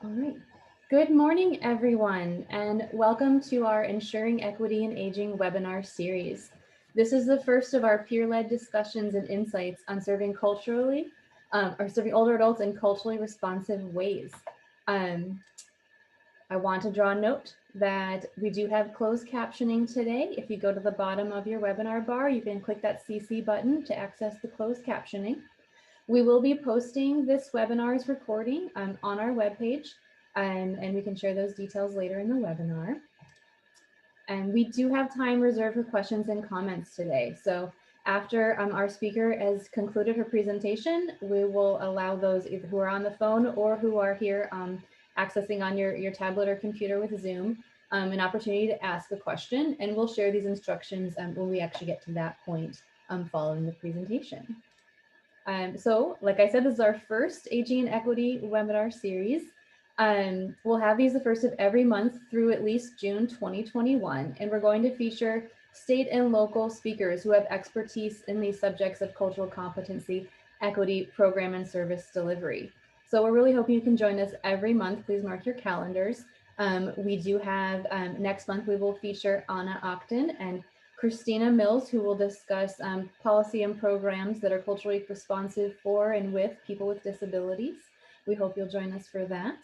All right. Good morning, everyone, and welcome to our Ensuring Equity in Aging webinar series. This is the first of our peer-led discussions and insights on serving older adults in culturally responsive ways. I want to draw a note that we do have closed captioning today. If you go to the bottom of your webinar bar, you can click that CC button to access the closed captioning. We will be posting this webinar's recording on our webpage, and we can share those details later in the webinar. And we do have time reserved for questions and comments today. So after our speaker has concluded her presentation, we will allow those either who are on the phone or who are here accessing on your tablet or computer with Zoom an opportunity to ask a question, and we'll share these instructions when we actually get to that point following the presentation. So like I said, this is our first Aging and Equity webinar series. We'll have these the first of every month through at least June 2021, and we're going to feature state and local speakers who have expertise in these subjects of cultural competency, equity, program and service delivery. So we're really hoping you can join us every month. Please mark your calendars. We do have, next month we will feature Anna Octon and Christina Mills, who will discuss policy and programs that are culturally responsive for and with people with disabilities. We hope you'll join us for that.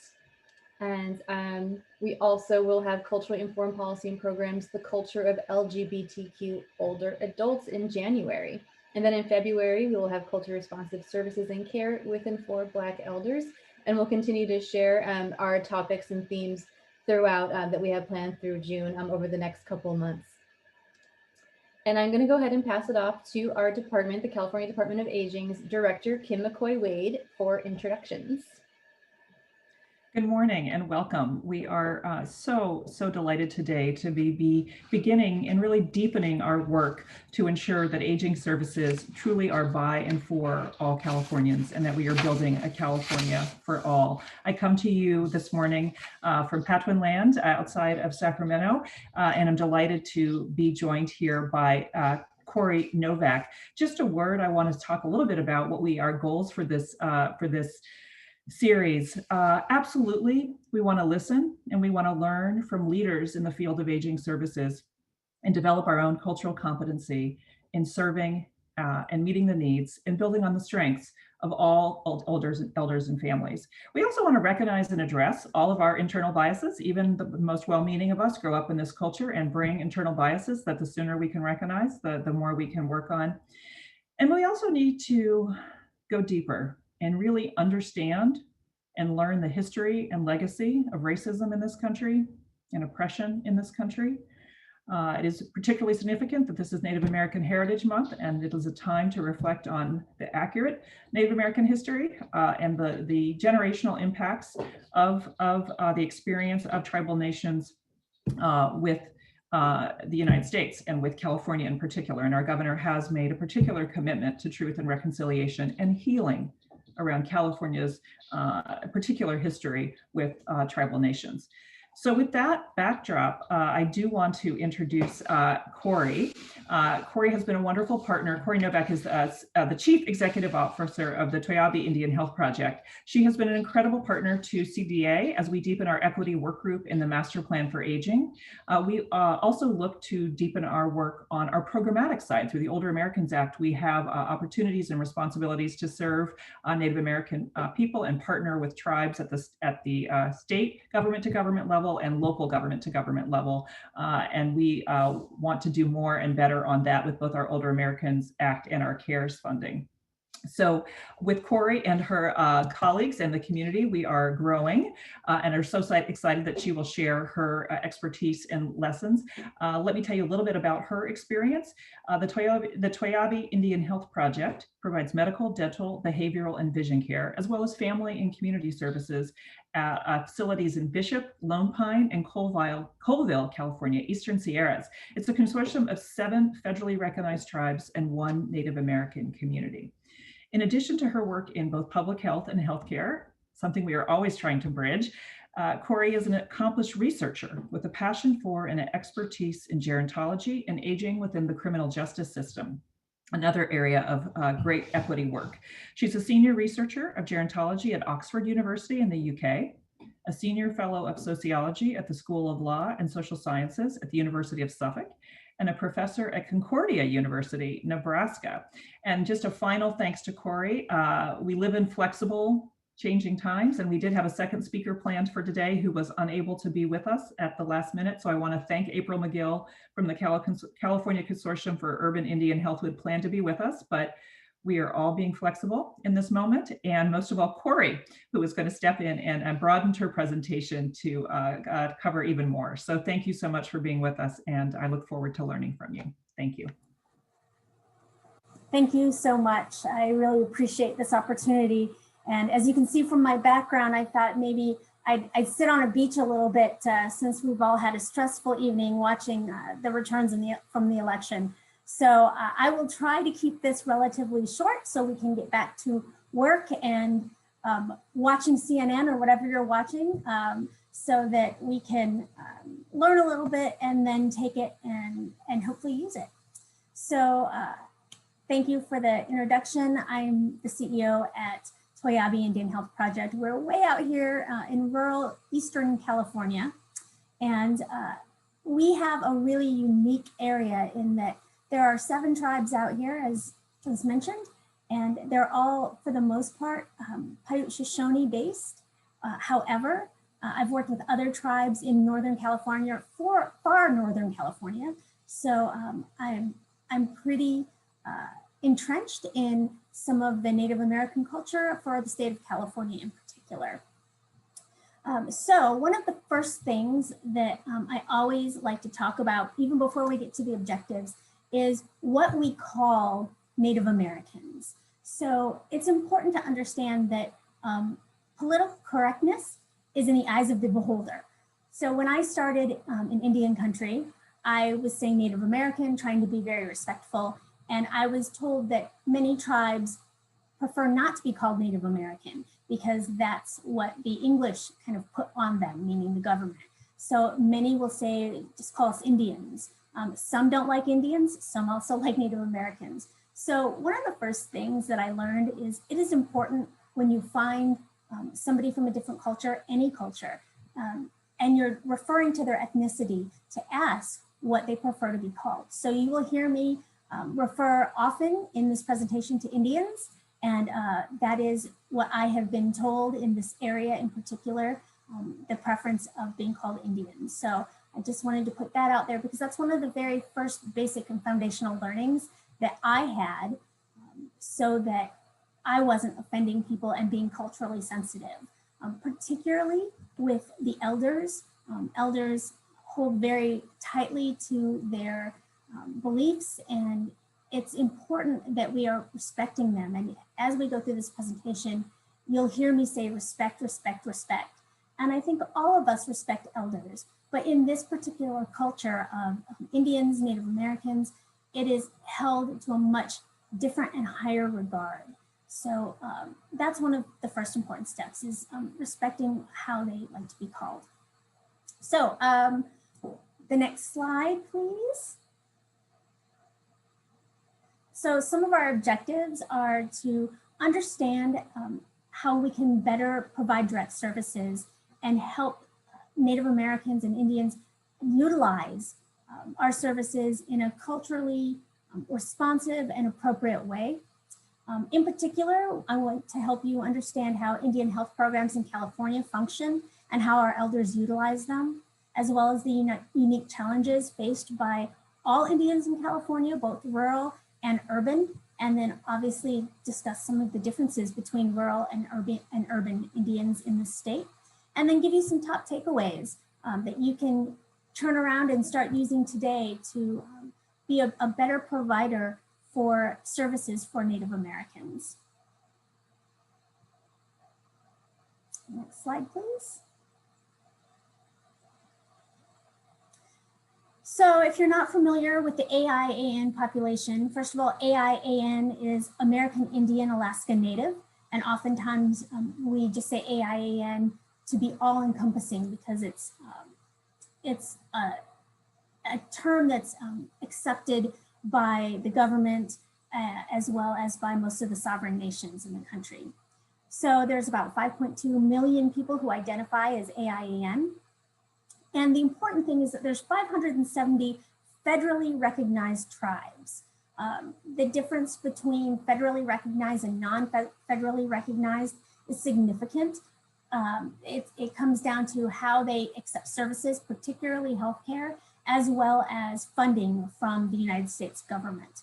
And we also will have culturally informed policy and programs, the culture of LGBTQ older adults in January. And then in February, we will have culturally responsive services and care with and for Black elders. And we'll continue to share our topics and themes throughout that we have planned through June over the next couple months. And I'm going to go ahead and pass it off to our department, the California Department of Aging's Director, Kim McCoy-Wade, for introductions. Good morning and welcome. We are so delighted today to be beginning and really deepening our work to ensure that aging services truly are by and for all Californians, and that we are building a California for all. I come to you this morning from Patwin land outside of Sacramento, and I'm delighted to be joined here by Kori Novak. Just a word, I want to talk a little bit about what our goals for this series. Absolutely, we want to listen and we want to learn from leaders in the field of aging services and develop our own cultural competency in serving and meeting the needs and building on the strengths of all elders and families. We also want to recognize and address all of our internal biases. Even the most well-meaning of us grow up in this culture and bring internal biases that the sooner we can recognize, the more we can work on. And we also need to go deeper and really understand and learn the history and legacy of racism in this country and oppression in this country. It is particularly significant that this is Native American Heritage Month, and it is a time to reflect on the accurate Native American history and the generational impacts of the experience of tribal nations with the United States and with California in particular. And our governor has made a particular commitment to truth and reconciliation and healing around California's particular history with tribal nations. So with that backdrop, I do want to introduce Kori. Kori has been a wonderful partner. Kori Novak is the Chief Executive Officer of the Toiyabe Indian Health Project. She has been an incredible partner to CDA as we deepen our equity work group in the Master Plan for Aging. We also look to deepen our work on our programmatic side. Through the Older Americans Act, we have opportunities and responsibilities to serve Native American people and partner with tribes at the state government to government level and local government to government level. And we want to do more and better on that with both our Older Americans Act and our CARES funding. So with Kori and her colleagues and the community, we are growing and are so excited that she will share her expertise and lessons. Let me tell you a little bit about her experience. The Toiyabe Indian Health Project provides medical, dental, behavioral, and vision care, as well as family and community services at facilities in Bishop, Lone Pine, and Colville, California, Eastern Sierras. It's a consortium of 7 federally recognized tribes and 1 Native American community. In addition to her work in both public health and healthcare, something we are always trying to bridge, Kori is an accomplished researcher with a passion for and an expertise in gerontology and aging within the criminal justice system, another area of great equity work. She's a senior researcher of gerontology at Oxford University in the UK, a senior fellow of sociology at the School of Law and Social Sciences at the University of Suffolk, and a professor at Concordia University, Nebraska. And just a final thanks to Kori. We live in flexible, changing times, and we did have a second speaker planned for today who was unable to be with us at the last minute. So I want to thank April McGill from the California Consortium for Urban Indian Health, who had planned to be with us, but we are all being flexible in this moment. And most of all, Kori, who is going to step in and broaden her presentation to cover even more. So thank you so much for being with us, and I look forward to learning from you. Thank you. Thank you so much. I really appreciate this opportunity. And as you can see from my background, I thought maybe I'd sit on a beach a little bit since we've all had a stressful evening watching the returns from the election. So I will try to keep this relatively short so we can get back to work and watching CNN or whatever you're watching, so that we can learn a little bit and then take it and hopefully use it. So thank you for the introduction. I'm the CEO at Toiyabe Indian Health Project. We're way out here in rural Eastern California. And we have a really unique area in that there are 7 tribes out here, as mentioned, and they're all, for the most part, Paiute-Shoshone based. However, I've worked with other tribes in Northern California, far Northern California. So I'm pretty entrenched in some of the Native American culture for the state of California in particular. So one of the first things that I always like to talk about, even before we get to the objectives, is what we call Native Americans. So it's important to understand that political correctness is in the eyes of the beholder. So when I started in Indian country, I was saying Native American, trying to be very respectful. And I was told that many tribes prefer not to be called Native American because that's what the English kind of put on them, meaning the government. So many will say, just call us Indians. Some don't like Indians, some also like Native Americans. So one of the first things that I learned is it is important when you find somebody from a different culture, any culture, and you're referring to their ethnicity, to ask what they prefer to be called. So you will hear me refer often in this presentation to Indians, and that is what I have been told in this area in particular, the preference of being called Indian. So I just wanted to put that out there because that's one of the very first basic and foundational learnings that I had, so that I wasn't offending people and being culturally sensitive, particularly with the elders. Elders hold very tightly to their beliefs, and it's important that we are respecting them. And as we go through this presentation, you'll hear me say respect, respect, respect. And I think all of us respect elders, but in this particular culture of Indians, Native Americans, it is held to a much different and higher regard. So that's one of the first important steps, is respecting how they like to be called. So the next slide, please. So some of our objectives are to understand how we can better provide direct services and help Native Americans and Indians utilize our services in a culturally responsive and appropriate way. In particular, I want to help you understand how Indian health programs in California function and how our elders utilize them, as well as the unique challenges faced by all Indians in California, both rural and urban, and then obviously discuss some of the differences between rural and urban Indians in the state, and then give you some top takeaways that you can turn around and start using today to be a better provider for services for Native Americans. Next slide, please. So if you're not familiar with the AIAN population, first of all, AIAN is American Indian Alaska Native, and oftentimes we just say AIAN to be all-encompassing because it's a term that's accepted by the government as well as by most of the sovereign nations in the country. So there's about 5.2 million people who identify as AIAN. And the important thing is that there's 570 federally recognized tribes. The difference between federally recognized and non-federally recognized is significant. It comes down to how they accept services, particularly healthcare, as well as funding from the United States government.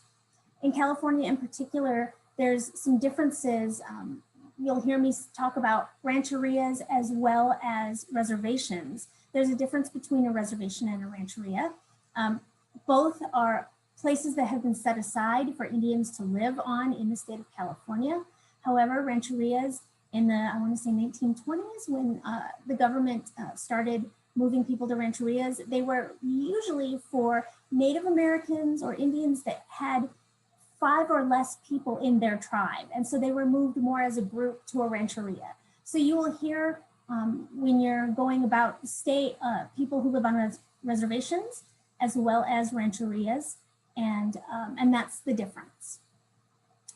In California in particular, there's some differences. You'll hear me talk about rancherias as well as reservations. There's a difference between a reservation and a rancheria. Both are places that have been set aside for Indians to live on in the state of California. However, rancherias in the, I want to say 1920s, when the government started moving people to rancherias, they were usually for Native Americans or Indians that had 5 or less people in their tribe. And so they were moved more as a group to a rancheria. So you will hear when you're going about the state, people who live on reservations as well as rancherias, and that's the difference.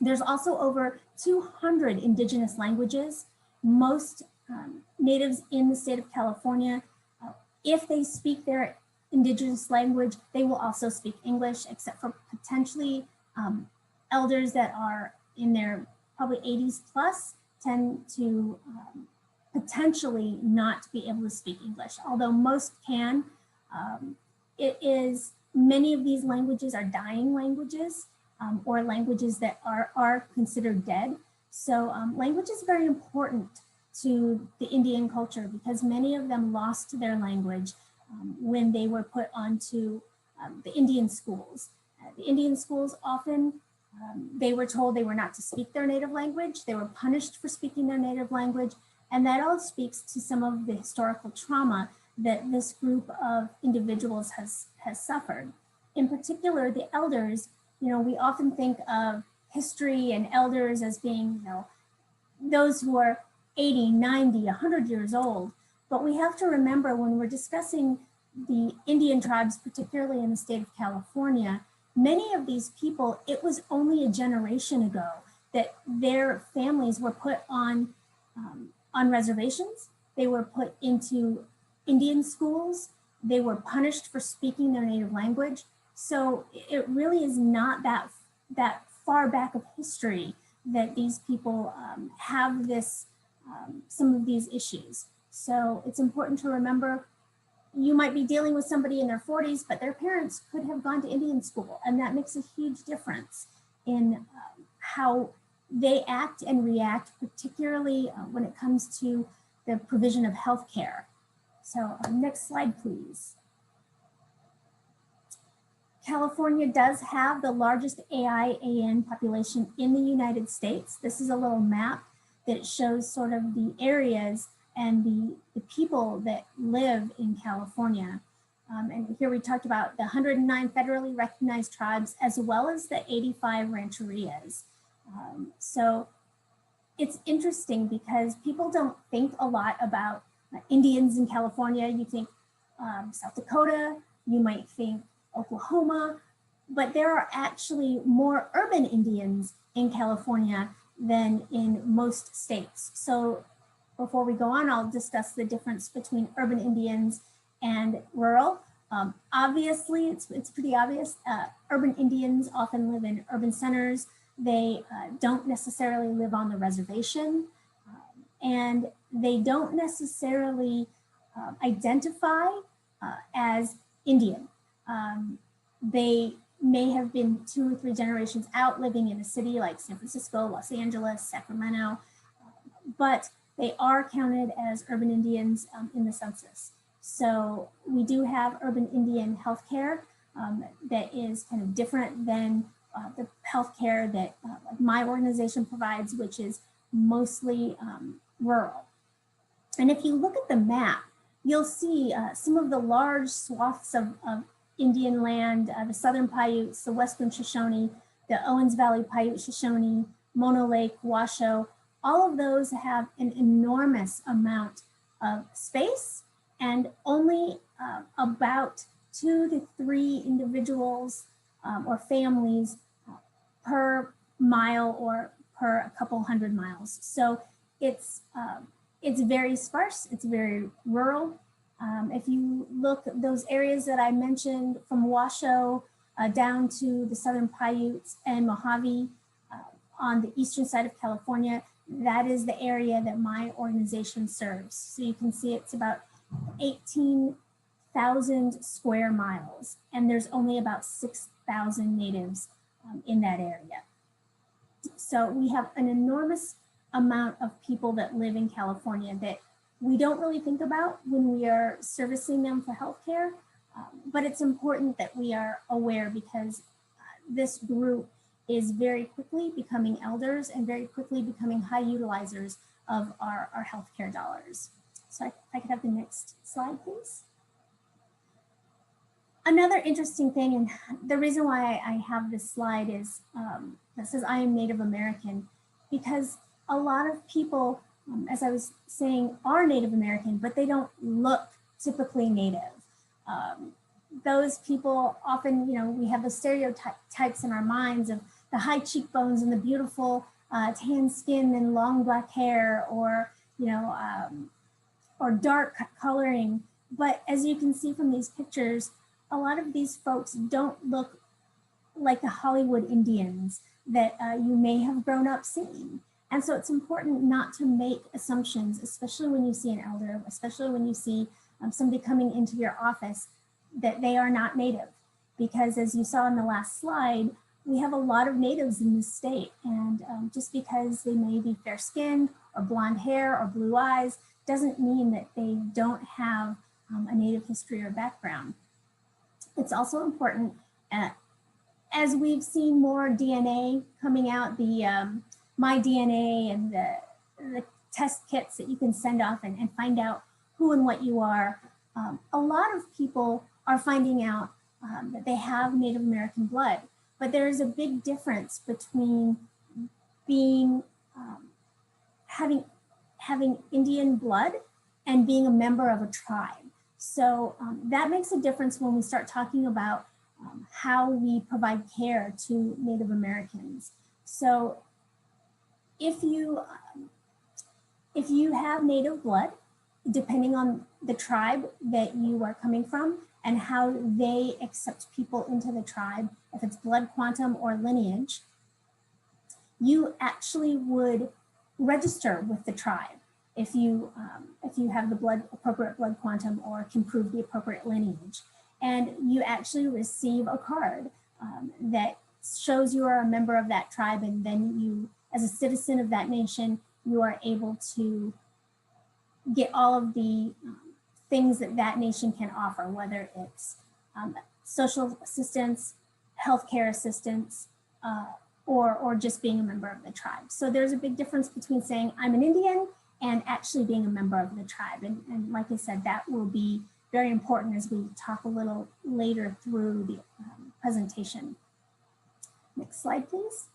There's also over 200 indigenous languages. Most natives in the state of California, if they speak their indigenous language, they will also speak English, except for potentially elders that are in their probably 80s plus tend to potentially not be able to speak English, although most can. Many of these languages are dying languages or languages that are considered dead. So language is very important to the Indian culture because many of them lost their language when they were put onto the Indian schools. The Indian schools often, they were told they were not to speak their native language. They were punished for speaking their native language. And that all speaks to some of the historical trauma that this group of individuals has suffered. In particular, the elders, we often think of history and elders as being, those who are 80, 90, 100 years old. But we have to remember when we're discussing the Indian tribes, particularly in the state of California, many of these people, it was only a generation ago that their families were put on reservations. They were put into Indian schools. They were punished for speaking their native language. So it really is not that far back of history that these people have this, some of these issues. So it's important to remember you might be dealing with somebody in their 40s, but their parents could have gone to Indian school. And that makes a huge difference in how they act and react, particularly when it comes to the provision of healthcare. So next slide, please. California does have the largest AIAN population in the United States. This is a little map that shows sort of the areas and the people that live in California. And here we talked about the 109 federally recognized tribes, as well as the 85 rancherias. So it's interesting because people don't think a lot about Indians in California. You think South Dakota, you might think Oklahoma, but there are actually more urban Indians in California than in most states. So before we go on, I'll discuss the difference between urban Indians and rural. Obviously, it's pretty obvious. Urban Indians often live in urban centers. They don't necessarily live on the reservation, and they don't necessarily identify as Indian. They may have been 2 or 3 generations out living in a city like San Francisco, Los Angeles, Sacramento, but they are counted as urban Indians in the census. So we do have urban Indian healthcare that is kind of different than the healthcare that my organization provides, which is mostly rural. And if you look at the map, you'll see some of the large swaths of Indian land, the Southern Paiutes, the Western Shoshone, the Owens Valley Paiute Shoshone, Mono Lake, Washoe. All of those have an enormous amount of space and only about 2 to 3 individuals or families per mile or per a couple hundred miles. So it's very sparse, it's very rural. If you look at those areas that I mentioned from Washoe down to the Southern Paiutes and Mojave on the eastern side of California, that is the area that my organization serves. So you can see it's about 18,000 square miles, and there's only about 6,000 natives in that area. So we have an enormous amount of people that live in California that we don't really think about when we are servicing them for healthcare, but it's important that we are aware because this group is very quickly becoming elders and very quickly becoming high utilizers of our healthcare dollars. So if I could have the next slide, please. Another interesting thing, and the reason why I have this slide is that says I am Native American, because a lot of people, as I was saying, are Native American, but they don't look typically Native. Those people often, we have the stereotypes in our minds of the high cheekbones and the beautiful tan skin and long black hair, or dark coloring. But as you can see from these pictures, a lot of these folks don't look like the Hollywood Indians that you may have grown up seeing. And so it's important not to make assumptions, especially when you see an elder, especially when you see somebody coming into your office, that they are not Native. Because as you saw in the last slide, we have a lot of natives in this state. And just because they may be fair-skinned or blonde hair or blue eyes doesn't mean that they don't have a Native history or background. It's also important, as we've seen more DNA coming out, the My DNA and the test kits that you can send off and find out who and what you are, a lot of people are finding out that they have Native American blood. But there is a big difference between being having Indian blood and being a member of a tribe. So that makes a difference when we start talking about how we provide care to Native Americans. So if you have Native blood, depending on the tribe that you are coming from and how they accept people into the tribe, if it's blood quantum or lineage, you actually would register with the tribe if you have the appropriate blood quantum or can prove the appropriate lineage. And you actually receive a card that shows you are a member of that tribe, and then you, as a citizen of that nation, you are able to get all of the things that that nation can offer, whether it's social assistance, healthcare assistance, or just being a member of the tribe. So there's a big difference between saying I'm an Indian and actually being a member of the tribe. And like I said, that will be very important as we talk a little later through the presentation. Next slide, please.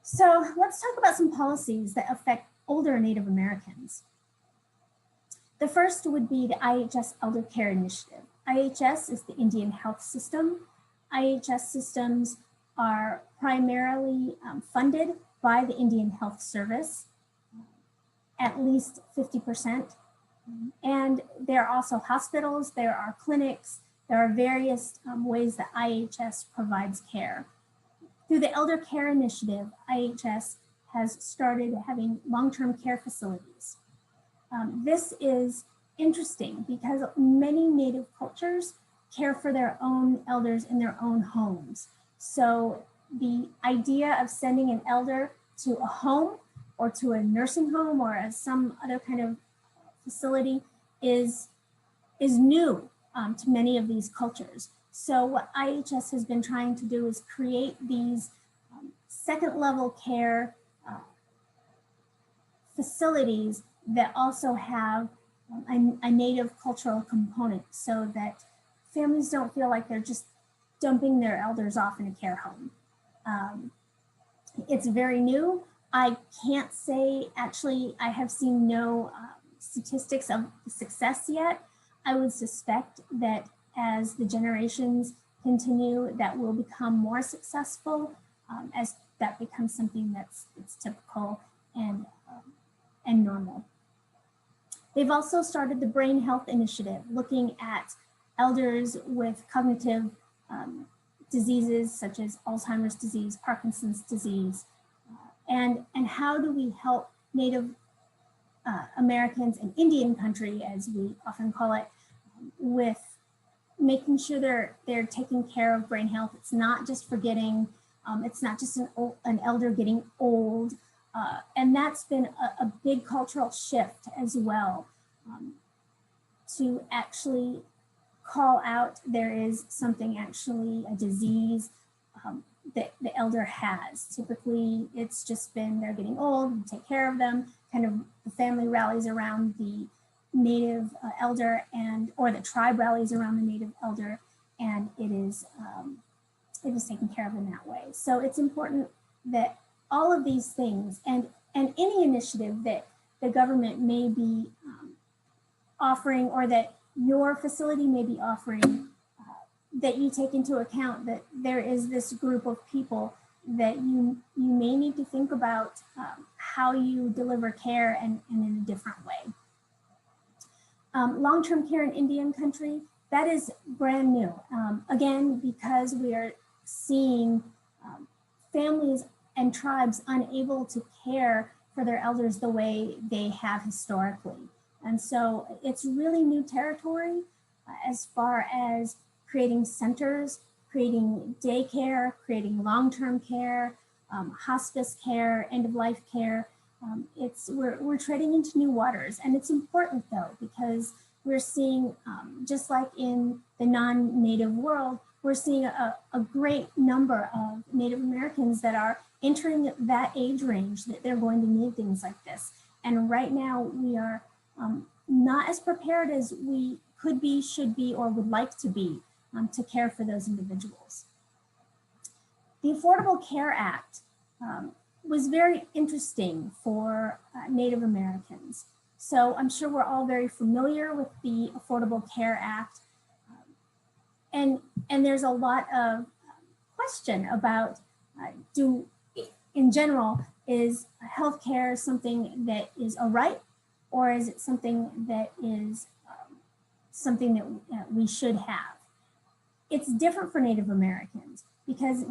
So let's talk about some policies that affect older Native Americans. The first would be the IHS Elder Care Initiative. IHS is the Indian health system. IHS systems are primarily funded by the Indian Health Service, at least 50%. And there are also hospitals, there are clinics, there are various ways that IHS provides care. Through the Elder Care Initiative, IHS has started having long-term care facilities. This is interesting because many Native cultures care for their own elders in their own homes. So the idea of sending an elder to a home or to a nursing home or some other kind of facility is new to many of these cultures. So what IHS has been trying to do is create these second level care facilities that also have a Native cultural component so that families don't feel like they're just dumping their elders off in a care home. It's very new. I can't say, actually, I have seen no statistics of success yet. I would suspect that as the generations continue, that will become more successful as that becomes something that's typical and and normal. They've also started the Brain Health Initiative, looking at elders with cognitive diseases such as Alzheimer's disease, Parkinson's disease, and how do we help Native Americans and Indian country, as we often call it, with making sure they're taking care of brain health. It's not just forgetting, it's not just an elder getting old, and that's been a big cultural shift as well, to actually call out there is something, actually a disease that the elder has. Typically, it's just been they're getting old, we take care of them, kind of the family rallies around the Native elder, or the tribe rallies around the Native elder, and it is taken care of in that way. So it's important that all of these things and any initiative that the government may be offering, or that your facility may be offering, that you take into account that there is this group of people that you may need to think about how you deliver care and in a different way. Long-term care in Indian country, that is brand new. Again, because we are seeing families and tribes unable to care for their elders the way they have historically. And so it's really new territory as far as creating centers, creating daycare, creating long-term care, hospice care, end-of-life care. We're treading into new waters, and it's important though, because we're seeing, just like in the non-Native world, we're seeing a great number of Native Americans that are entering that age range that they're going to need things like this. And right now we are not as prepared as we could be, should be, or would like to be to care for those individuals. The Affordable Care Act was very interesting for Native Americans. So I'm sure we're all very familiar with the Affordable Care Act. And there's a lot of question about in general, is healthcare something that is a right, or is it something that is something that we should have? It's different for Native Americans, because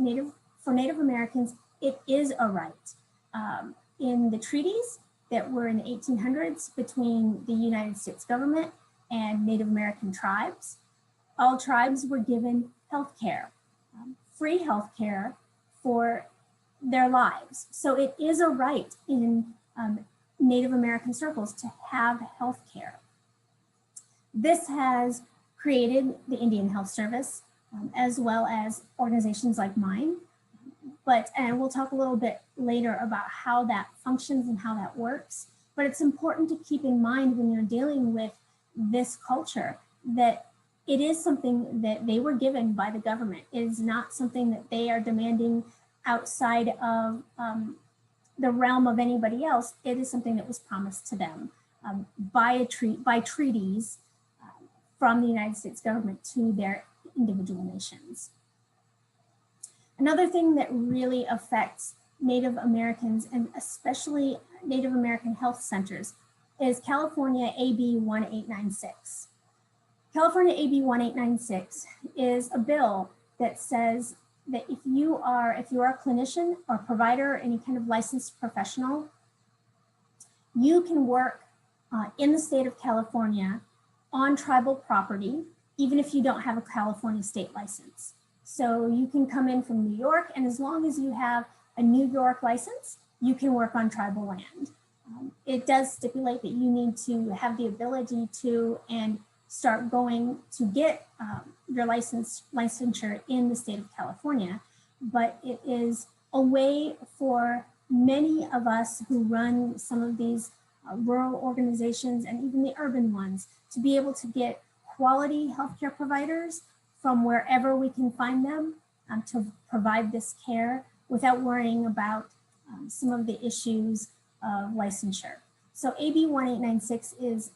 for Native Americans, it is a right. In the treaties that were in the 1800s between the United States government and Native American tribes, all tribes were given health care, free health care for their lives. So it is a right in Native American circles to have health care. This has created the Indian Health Service, as well as organizations like mine. And we'll talk a little bit later about how that functions and how that works. But it's important to keep in mind when you're dealing with this culture that it is something that they were given by the government. It is not something that they are demanding outside of the realm of anybody else. It is something that was promised to them by treaties from the United States government to their individual nations. Another thing that really affects Native Americans, and especially Native American health centers, is California AB 1896. California AB 1896 is a bill that says that if you are a clinician or provider, any kind of licensed professional, you can work in the state of California on tribal property, even if you don't have a California state license. So you can come in from New York, and as long as you have a New York license, you can work on tribal land. It does stipulate that you need to have the ability to and start going to get your licensure in the state of California, but it is a way for many of us who run some of these rural organizations and even the urban ones to be able to get quality healthcare providers from wherever we can find them to provide this care without worrying about some of the issues of licensure. So AB 1896 is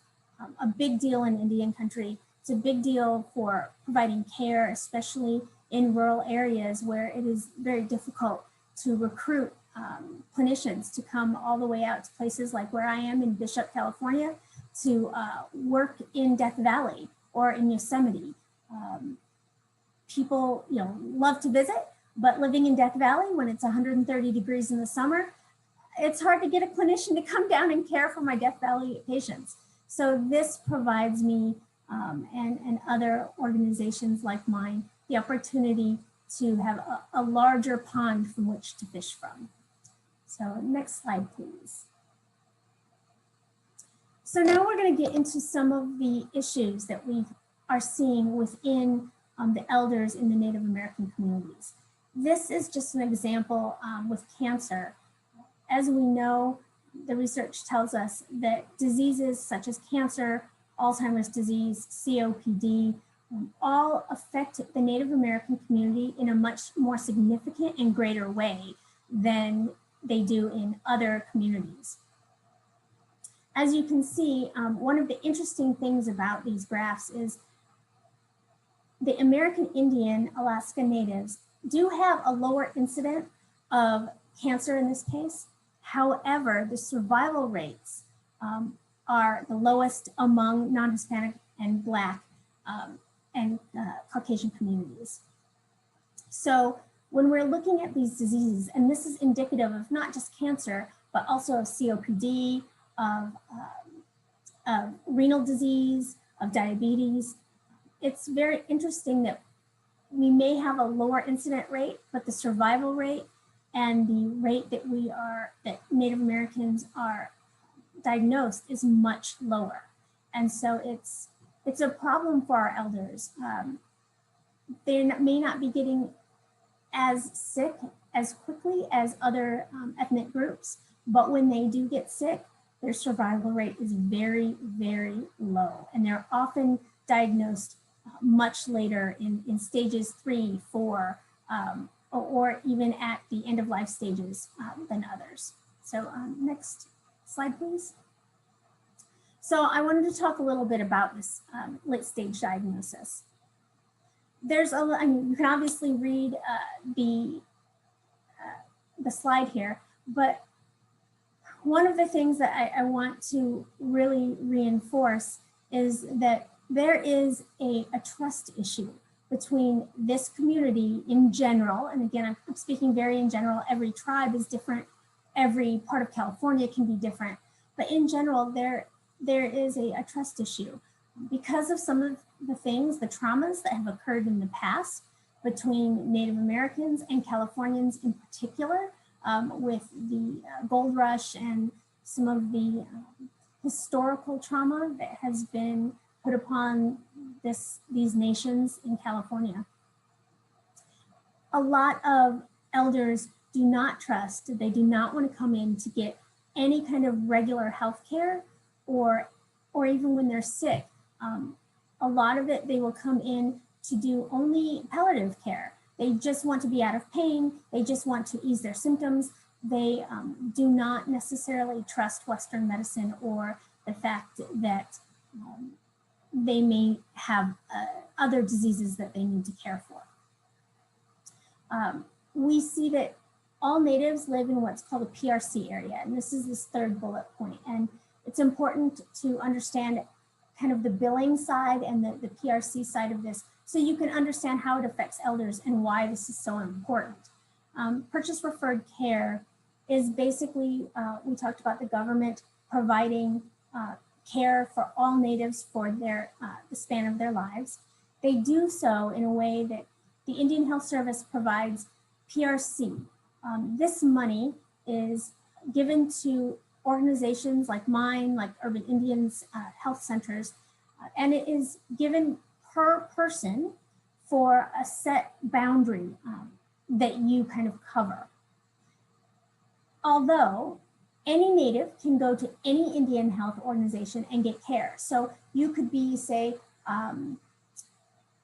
a big deal in Indian country. It's a big deal for providing care, especially in rural areas where it is very difficult to recruit clinicians to come all the way out to places like where I am in Bishop, California, to work in Death Valley or in Yosemite. People, love to visit, but living in Death Valley when it's 130 degrees in the summer, it's hard to get a clinician to come down and care for my Death Valley patients. So this provides me and other organizations like mine the opportunity to have a larger pond from which to fish from. So next slide, please. So now we're going to get into some of the issues that we are seeing within the elders in the Native American communities. This is just an example with cancer. As we know, the research tells us that diseases such as cancer, Alzheimer's disease, COPD, all affect the Native American community in a much more significant and greater way than they do in other communities. As you can see, one of the interesting things about these graphs is the American Indian Alaska Natives do have a lower incidence of cancer in this case. However, the survival rates are the lowest among non-Hispanic and Black and Caucasian communities. So when we're looking at these diseases, and this is indicative of not just cancer, but also of COPD, of renal disease, of diabetes, it's very interesting that we may have a lower incident rate, but the survival rate and the rate that that Native Americans are diagnosed is much lower. And so it's a problem for our elders. They may not be getting as sick as quickly as other ethnic groups, but when they do get sick, their survival rate is very, very low. And they're often diagnosed much later in stages 3, 4, or even at the end of life stages than others. So next slide, please. So I wanted to talk a little bit about this late stage diagnosis. You can obviously read the slide here, but one of the things that I want to really reinforce is that there is a trust issue between this community in general, and again, I'm speaking very in general, every tribe is different, every part of California can be different, but in general, there is a trust issue because of some of the things, the traumas that have occurred in the past between Native Americans and Californians in particular, with the gold rush and some of the historical trauma that has been put upon these nations in California. A lot of elders do not trust, they do not want to come in to get any kind of regular health care or even when they're sick. A lot of it, they will come in to do only palliative care. They just want to be out of pain. They just want to ease their symptoms. They do not necessarily trust Western medicine or the fact that they may have other diseases that they need to care for. We see that all natives live in what's called a PRC area, and this is this third bullet point. And it's important to understand kind of the billing side and the PRC side of this, so you can understand how it affects elders and why this is so important. Purchase referred care is basically, we talked about the government providing care for all natives for the span of their lives. They do so in a way that the Indian Health Service provides PRC. This money is given to organizations like mine, like Urban Indians Health Centers, and it is given per person for a set boundary that you kind of cover. Although any native can go to any Indian health organization and get care. So you could be, say,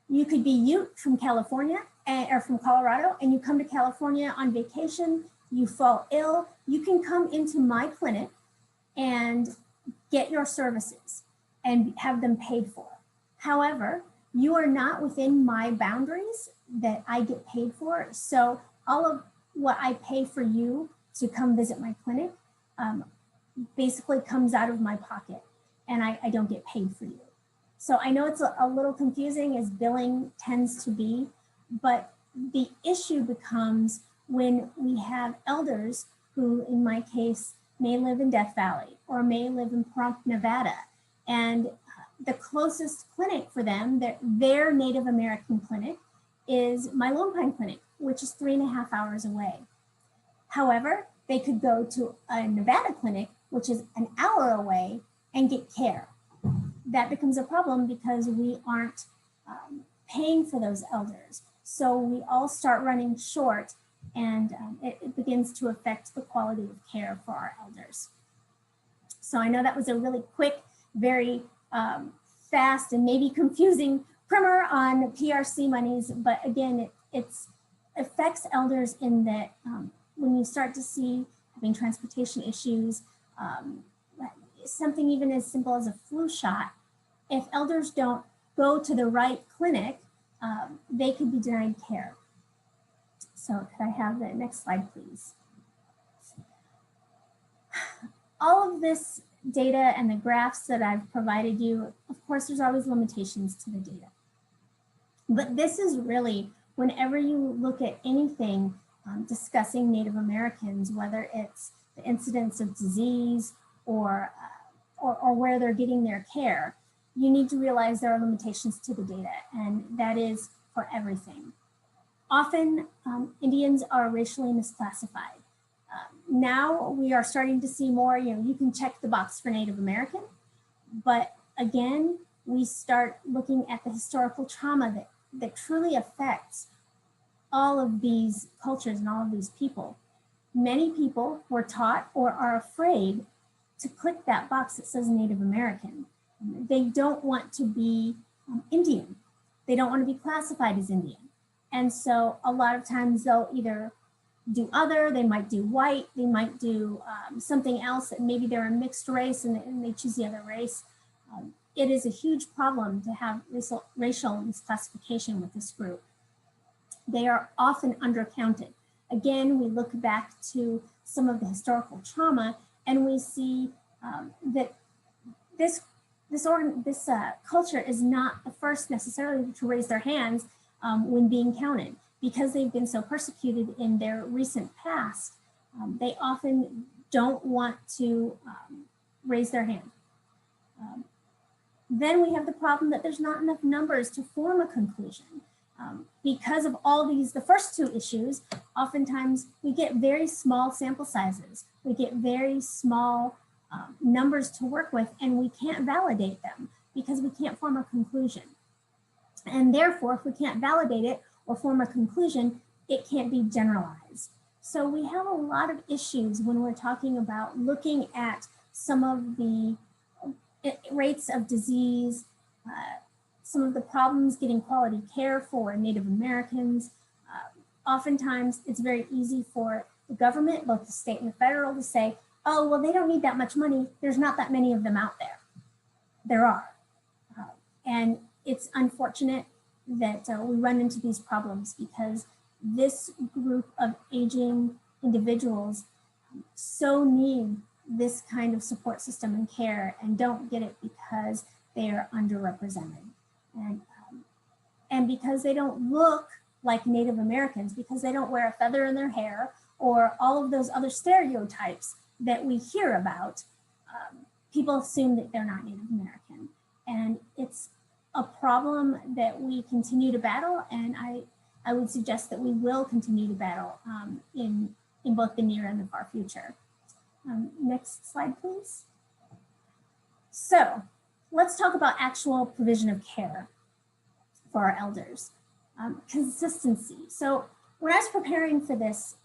you could be Ute from California or from Colorado, and you come to California on vacation, you fall ill, you can come into my clinic and get your services and have them paid for. However, you are not within my boundaries that I get paid for. So all of what I pay for you to come visit my clinic basically comes out of my pocket, and I don't get paid for you. So I know it's a little confusing, as billing tends to be, but the issue becomes when we have elders who, in my case, may live in Death Valley or may live in Pahrump, Nevada, and the closest clinic for them, their Native American clinic, is my Lone Pine Clinic, which is 3.5 hours away. However, they could go to a Nevada clinic, which is an hour away, and get care. That becomes a problem because we aren't paying for those elders. So we all start running short, and it begins to affect the quality of care for our elders. So I know that was a really quick, very fast and maybe confusing primer on PRC monies, but again, it affects elders in that when you start to see having transportation issues, something even as simple as a flu shot, if elders don't go to the right clinic, they could be denied care. So could I have the next slide, please? All of this data and the graphs that I've provided you, of course, there's always limitations to the data. But this is really, whenever you look at anything discussing Native Americans, whether it's the incidence of disease or where they're getting their care, you need to realize there are limitations to the data, and that is for everything. Often, Indians are racially misclassified. Now we are starting to see more, you can check the box for Native American, but again, we start looking at the historical trauma that truly affects all of these cultures and all of these people. Many people were taught or are afraid to click that box that says Native American. They don't want to be Indian. They don't want to be classified as Indian. And so a lot of times they'll either do other, they might do white, they might do something else, that maybe they're a mixed race and they choose the other race. It is a huge problem to have racial misclassification with this group. They are often undercounted. Again, we look back to some of the historical trauma, and we see that this culture is not the first necessarily to raise their hands when being counted, because they've been so persecuted in their recent past. They often don't want to raise their hand. Then we have the problem that there's not enough numbers to form a conclusion. Because of all the first two issues, oftentimes we get very small sample sizes. We get very small numbers to work with, and we can't validate them because we can't form a conclusion. And therefore, if we can't validate it or form a conclusion, it can't be generalized. So we have a lot of issues when we're talking about looking at some of the rates of disease, some of the problems getting quality care for Native Americans. Oftentimes, it's very easy for the government, both the state and the federal, to say, oh, well, they don't need that much money. There's not that many of them out there. There are. And it's unfortunate that we run into these problems because this group of aging individuals so need this kind of support system and care, and don't get it because they are underrepresented. And because they don't look like Native Americans, because they don't wear a feather in their hair or all of those other stereotypes that we hear about, people assume that they're not Native American. And it's a problem that we continue to battle, and I would suggest that we will continue to battle in both the near and the far future. Next slide, please. So let's talk about actual provision of care for our elders. Consistency. So when I was preparing for this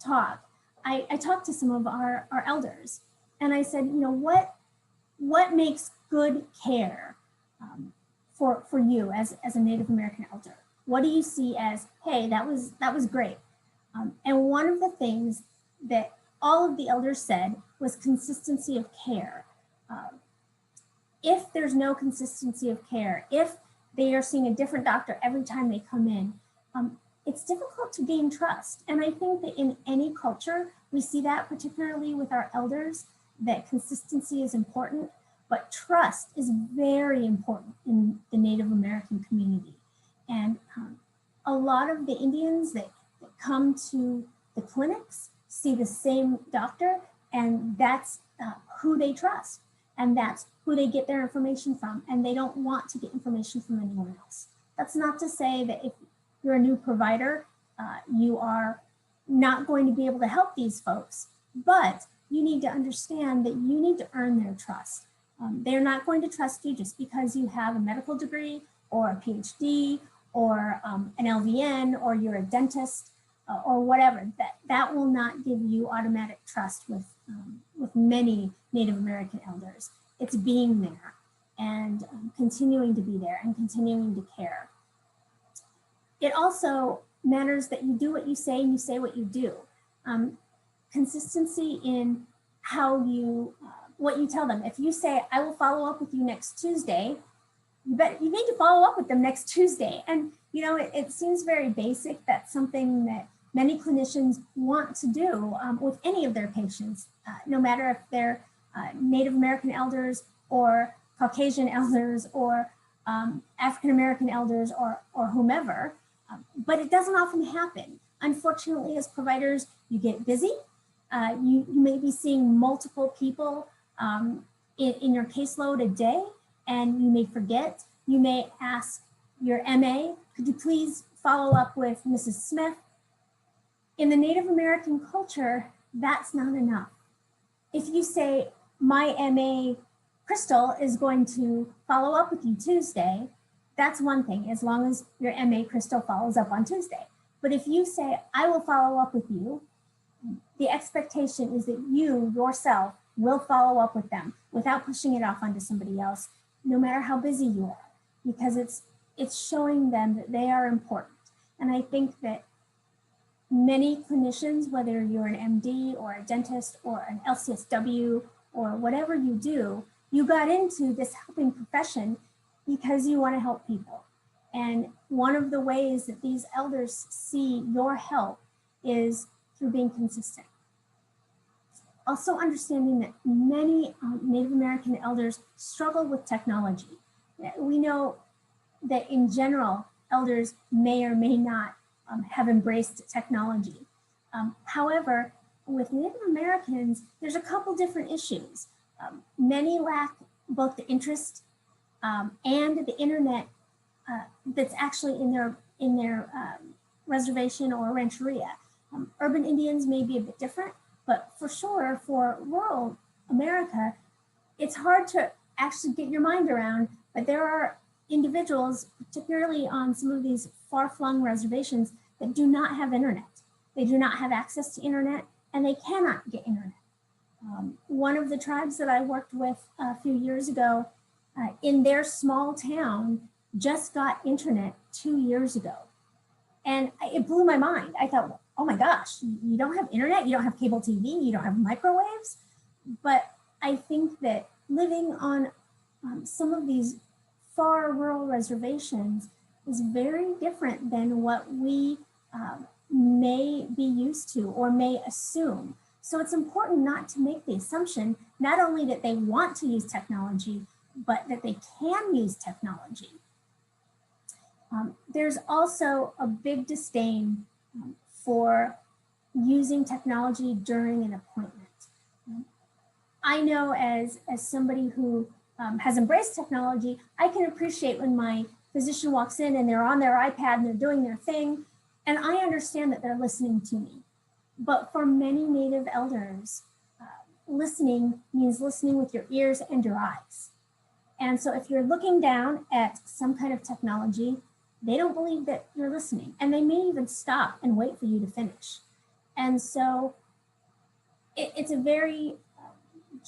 talk, I talked to some of our elders, and I said, what makes good care for you as a Native American elder? What do you see as, hey, that was great? And one of the things that all of the elders said was consistency of care. If there's no consistency of care, if they are seeing a different doctor every time they come in, it's difficult difficult to gain trust. And I think that in any culture, we see that particularly with our elders, that consistency is important, but trust is very important in the Native American community. And a lot of the Indians that come to the clinics see the same doctor, and that's who they trust. And that's who they get their information from. And they don't want to get information from anyone else. That's not to say that if you're a new provider, you are not going to be able to help these folks, but you need to understand that you need to earn their trust. They're not going to trust you just because you have a medical degree or a PhD or an LVN or you're a dentist or whatever. That will not give you automatic trust with many Native American elders. It's being there and continuing to be there and continuing to care. It also matters that you do what you say and you say what you do. Consistency in how you, what you tell them. If you say, I will follow up with you next Tuesday, you need to follow up with them next Tuesday. And you know, it seems very basic. That's something that many clinicians want to do with any of their patients, no matter if they're Native American elders or Caucasian elders or African American elders or whomever, but it doesn't often happen. Unfortunately, as providers, you get busy. You may be seeing multiple people in your caseload a day, and you may forget. You may ask your MA, could you please follow up with Mrs. Smith? In the Native American culture, that's not enough. If you say, my MA Crystal is going to follow up with you Tuesday, that's one thing, as long as your MA Crystal follows up on Tuesday. But if you say, I will follow up with you, the expectation is that you yourself will follow up with them without pushing it off onto somebody else, no matter how busy you are, because it's showing them that they are important. And I think that many clinicians, whether you're an MD or a dentist or an LCSW or whatever you do, you got into this helping profession because you want to help people. And one of the ways that these elders see your help is through being consistent. Also understanding that many Native American elders struggle with technology. We know that in general, elders may or may not have embraced technology. However, with Native Americans, there's a couple different issues. Many lack both the interest and the internet that's actually in their reservation or rancheria. Urban Indians may be a bit different, but for sure, for rural America, it's hard to actually get your mind around, but there are individuals, particularly on some of these far-flung reservations, that do not have internet. They do not have access to internet, and they cannot get internet. One of the tribes that I worked with a few years ago in their small town just got internet 2 years ago. And it blew my mind. I thought, oh my gosh, you don't have internet, you don't have cable TV, you don't have microwaves. But I think that living on some of these far rural reservations is very different than what we may be used to or may assume. So it's important not to make the assumption, not only that they want to use technology, but that they can use technology. There's also a big disdain for using technology during an appointment. I know as somebody who has embraced technology, I can appreciate when my physician walks in and they're on their iPad and they're doing their thing, and I understand that they're listening to me. But for many Native elders, listening means listening with your ears and your eyes. And so if you're looking down at some kind of technology, they don't believe that you're listening, and they may even stop and wait for you to finish. And so it's a very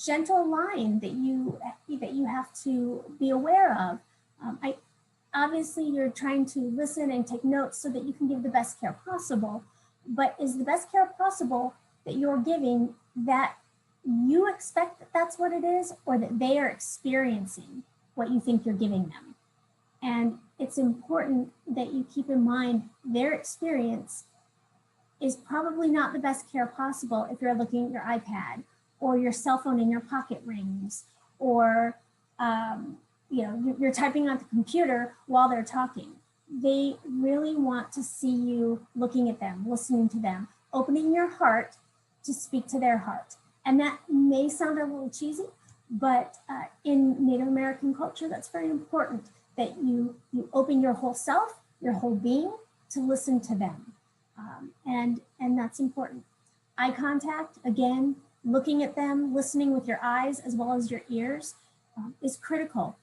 gentle line that you have to be aware of. Obviously, you're trying to listen and take notes so that you can give the best care possible, but is the best care possible that you're giving that you expect that that's what it is, or that they are experiencing what you think you're giving them? And it's important that you keep in mind their experience is probably not the best care possible if you're looking at your iPad or your cell phone in your pocket rings, or you're typing on the computer while they're talking. They really want to see you looking at them, listening to them, opening your heart to speak to their heart. And that may sound a little cheesy, but in Native American culture, that's very important, that you open your whole self, your whole being, to listen to them. And that's important. Eye contact, again, looking at them, listening with your eyes as well as your ears is critical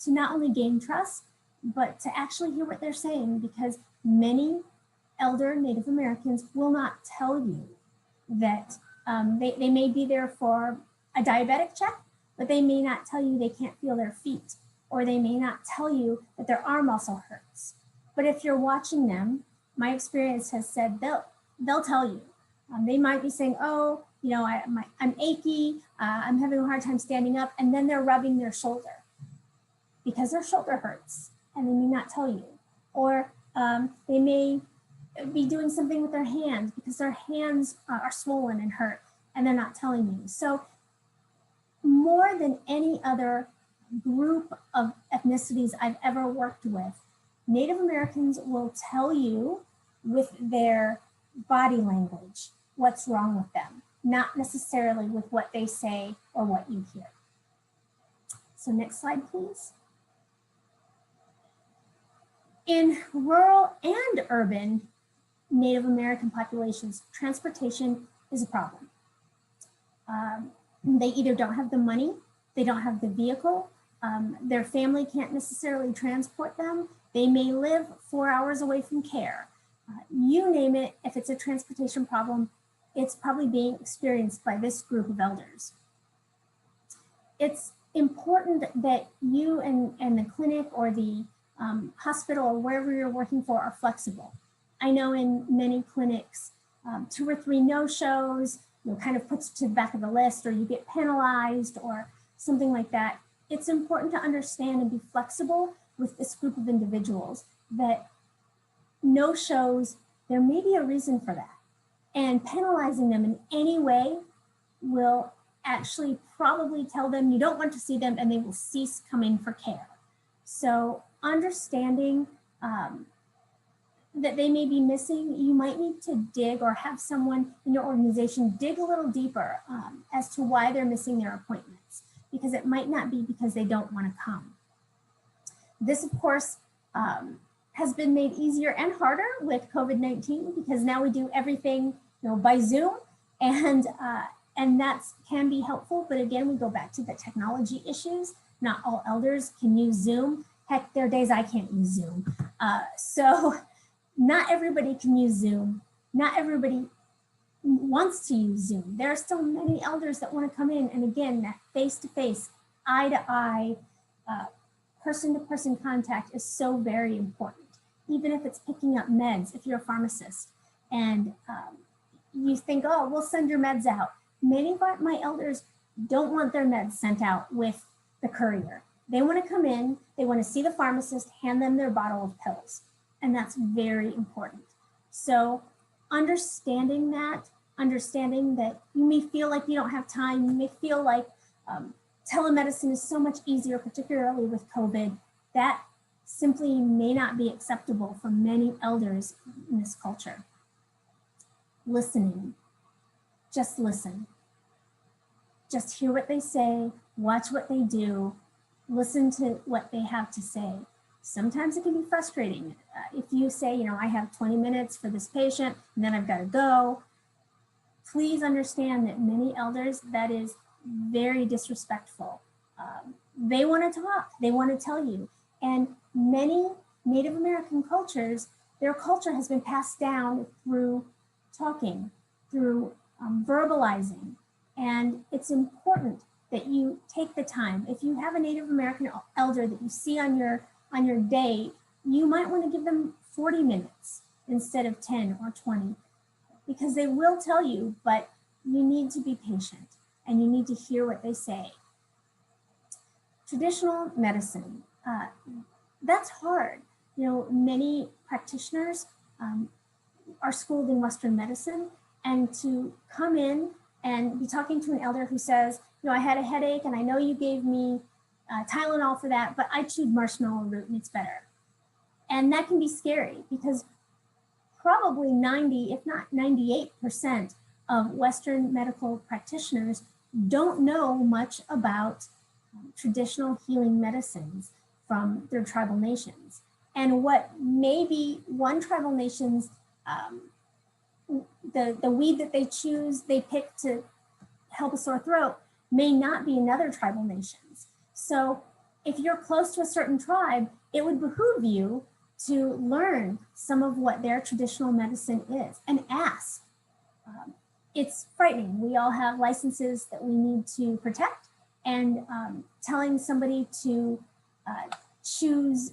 to not only gain trust, but to actually hear what they're saying, because many elder Native Americans will not tell you that they may be there for a diabetic check, but they may not tell you they can't feel their feet, or they may not tell you that their arm also hurts. But if you're watching them, my experience has said they'll tell you. They might be saying, oh, I'm achy, I'm having a hard time standing up, and then they're rubbing their shoulder because their shoulder hurts, and they may not tell you. Or they may be doing something with their hands because their hands are swollen and hurt, and they're not telling you. So more than any other group of ethnicities I've ever worked with, Native Americans will tell you with their body language what's wrong with them, not necessarily with what they say or what you hear. So next slide, please. In rural and urban Native American populations, transportation is a problem. They either don't have the money, they don't have the vehicle, their family can't necessarily transport them, they may live 4 hours away from care. You name it, if it's a transportation problem, it's probably being experienced by this group of elders. It's important that you and the clinic or the hospital or wherever you're working for are flexible. I know in many clinics, 2 or 3 no-shows, kind of puts you to the back of the list, or you get penalized or something like that. It's important to understand and be flexible with this group of individuals, that no-shows, there may be a reason for that. And penalizing them in any way will actually probably tell them you don't want to see them, and they will cease coming for care. So understanding that they may be missing, you might need to dig, or have someone in your organization dig a little deeper as to why they're missing their appointments, because it might not be because they don't want to come. This, of course, has been made easier and harder with COVID-19, because now we do everything by Zoom, and that can be helpful. But again, we go back to the technology issues. Not all elders can use Zoom. Heck, there are days I can't use Zoom. So not everybody can use Zoom. Not everybody wants to use Zoom. There are still many elders that want to come in. And again, that face-to-face, eye-to-eye, person-to-person contact is so very important. Even if it's picking up meds, if you're a pharmacist and you think, oh, we'll send your meds out. Many of my elders don't want their meds sent out with the courier. They want to come in, they want to see the pharmacist, hand them their bottle of pills. And that's very important. So understanding that you may feel like you don't have time, you may feel like telemedicine is so much easier, particularly with COVID, that simply may not be acceptable for many elders in this culture. Listening, just listen. Just hear what they say, watch what they do, listen to what they have to say. Sometimes it can be frustrating. If you say, I have 20 minutes for this patient and then I've got to go, please understand that many elders, that is very disrespectful. They want to talk, they want to tell you. And many Native American cultures, their culture has been passed down through talking, through verbalizing. And it's important that you take the time. If you have a Native American elder that you see on your day, you might want to give them 40 minutes instead of 10 or 20, because they will tell you, but you need to be patient and you need to hear what they say. Traditional medicine, that's hard. Many practitioners are schooled in Western medicine, and to come in and be talking to an elder who says, you know, I had a headache and I know you gave me Tylenol for that, but I chewed marshmallow root and it's better. And that can be scary because probably 90, if not 98% of Western medical practitioners don't know much about traditional healing medicines from their tribal nations. And what maybe one tribal nation's, the weed that they choose, they pick to help a sore throat may not be another tribal nation's. So if you're close to a certain tribe, it would behoove you to learn some of what their traditional medicine is and ask. It's frightening. We all have licenses that we need to protect, and telling somebody to chew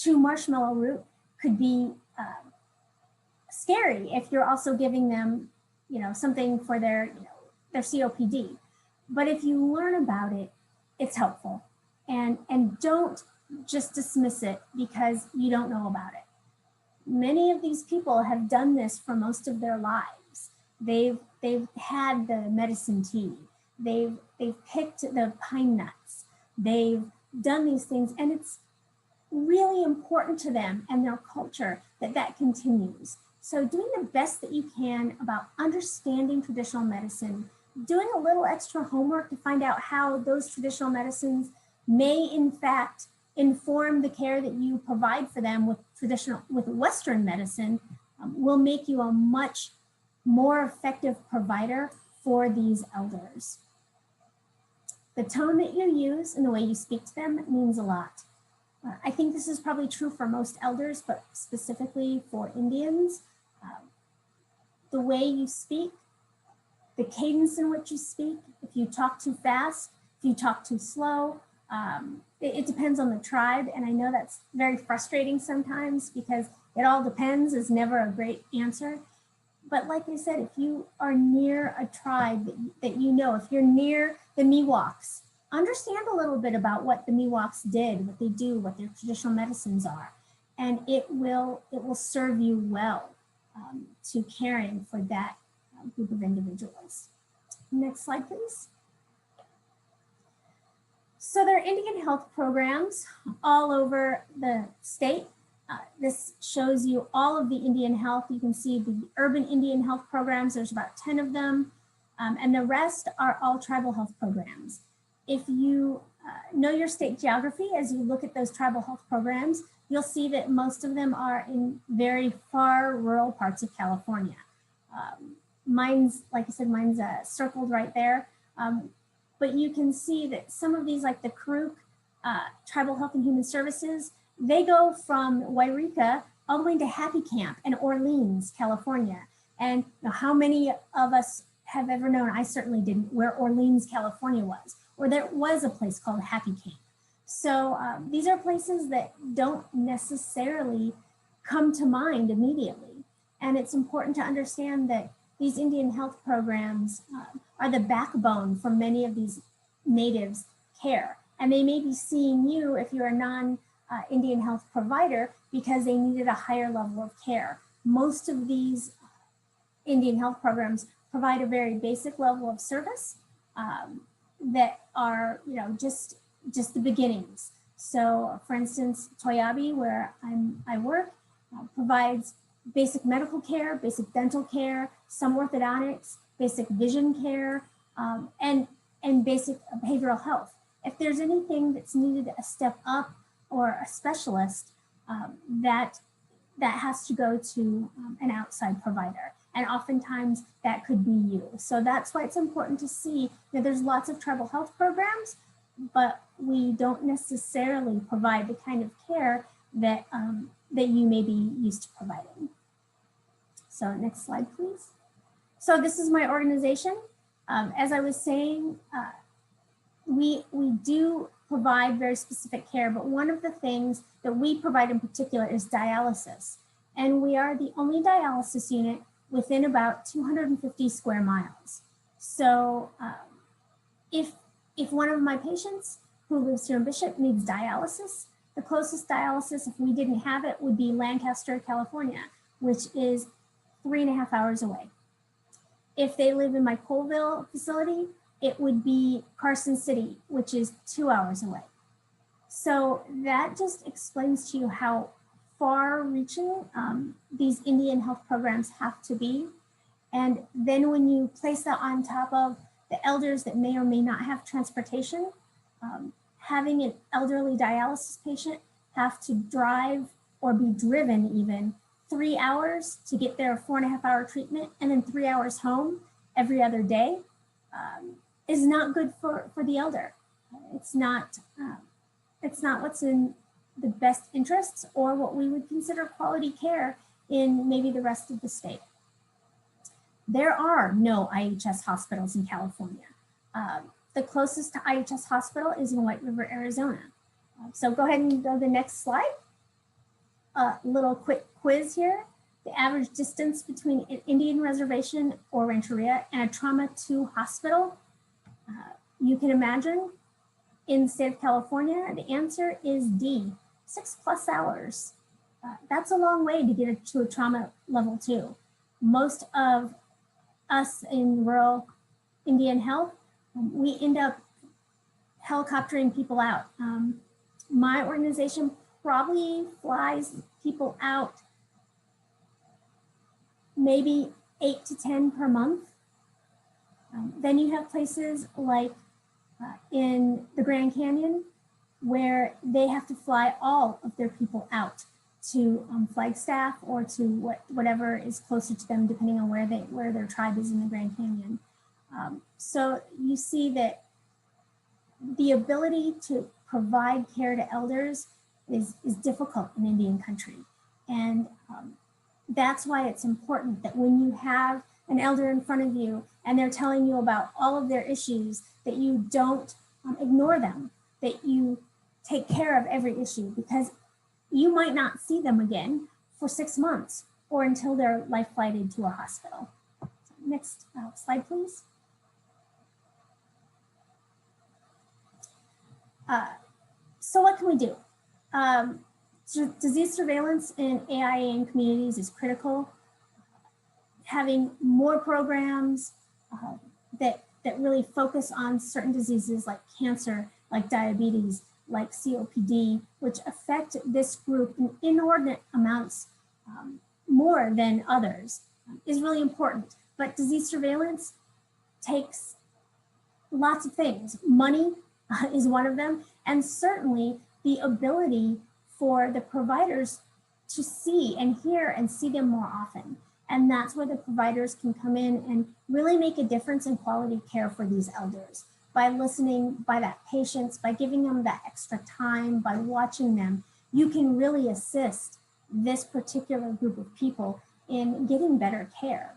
marshmallow root could be scary if you're also giving them, you know, something for their, you know, their COPD. But if you learn about it, it's helpful, and don't just dismiss it because you don't know about it. Many of these people have done this for most of their lives. They've had the medicine tea. They've picked the pine nuts. They've done these things, and it's really important to them and their culture that continues. So doing the best that you can about understanding traditional medicine, doing a little extra homework to find out how those traditional medicines may in fact inform the care that you provide for them with Western medicine, will make you a much more effective provider for these elders. The tone that you use and the way you speak to them means a lot. I think this is probably true for most elders, but specifically for Indians. The way you speak, the cadence in which you speak, if you talk too fast, if you talk too slow, it depends on the tribe. And I know that's very frustrating sometimes because it all depends is never a great answer. But like I said, if you are near a tribe that you know, if you're near the Miwoks, understand a little bit about what the Miwoks did, what they do, what their traditional medicines are, and it will serve you well to caring for that group of individuals. Next slide, please. So there are Indian health programs all over the state. This shows you all of the Indian health. You can see the urban Indian health programs. There's about 10 of them. And the rest are all tribal health programs. If you know your state geography, as you look at those tribal health programs, you'll see that most of them are in very far rural parts of California. Mine's, like I said, mine's circled right there. But you can see that some of these, like the Karuk Tribal Health and Human Services, they go from Wairika all the way to Happy Camp in Orleans, California. And you know, how many of us have ever known, I certainly didn't, where Orleans, California was, or there was a place called Happy Camp. So these are places that don't necessarily come to mind immediately. And it's important to understand that these Indian health programs are the backbone for many of these natives' care. And they may be seeing you if you're a non-Indian health provider because they needed a higher level of care. Most of these Indian health programs provide a very basic level of service that are, you know, just the beginnings. So for instance, Toiyabe, where I work, provides basic medical care, basic dental care, some orthodontics, basic vision care, and basic behavioral health. If there's anything that's needed a step up or a specialist, that has to go to an outside provider. And oftentimes that could be you. So that's why it's important to see that there's lots of tribal health programs, but we don't necessarily provide the kind of care that, that you may be used to providing. So next slide, please. So this is my organization. As I was saying, we do provide very specific care, but one of the things that we provide in particular is dialysis. And we are the only dialysis unit within about 250 square miles. So if one of my patients who lives here in Bishop needs dialysis, the closest dialysis, if we didn't have it, would be Lancaster, California, which is 3.5 hours away. If they live in my Colville facility, it would be Carson City, which is 2 hours away. So that just explains to you how far-reaching these Indian health programs have to be. And then when you place that on top of the elders that may or may not have transportation, having an elderly dialysis patient have to drive or be driven even 3 hours to get their 4.5-hour treatment and then 3 hours home every other day is not good for the elder. It's not what's in the best interests or what we would consider quality care in maybe the rest of the state. There are no IHS hospitals in California. The closest to IHS hospital is in White River, Arizona. So go ahead and go to the next slide. A little quick quiz here. The average distance between an Indian reservation or rancheria and a trauma 2 hospital. You can imagine in the state of California, the answer is D, 6+ hours. That's a long way to get to a trauma level 2. Most of us in rural Indian health, we end up helicoptering people out. My organization probably flies people out maybe 8 to 10 per month. Then you have places like in the Grand Canyon where they have to fly all of their people out to Flagstaff or to whatever is closer to them, depending on where their tribe is in the Grand Canyon. So you see that the ability to provide care to elders is difficult in Indian country. And that's why it's important that when you have an elder in front of you and they're telling you about all of their issues, that you don't ignore them, that you take care of every issue, because you might not see them again for 6 months or until they're life flighted to a hospital. Next slide, please. So what can we do? Disease surveillance in AIAN communities is critical. Having more programs that really focus on certain diseases like cancer, like diabetes, like COPD, which affect this group in inordinate amounts more than others, is really important. But disease surveillance takes lots of things. Money is one of them, and certainly the ability for the providers to see and hear and see them more often. And that's where the providers can come in and really make a difference in quality care for these elders by listening, by that patience, by giving them that extra time, by watching them. You can really assist this particular group of people in getting better care.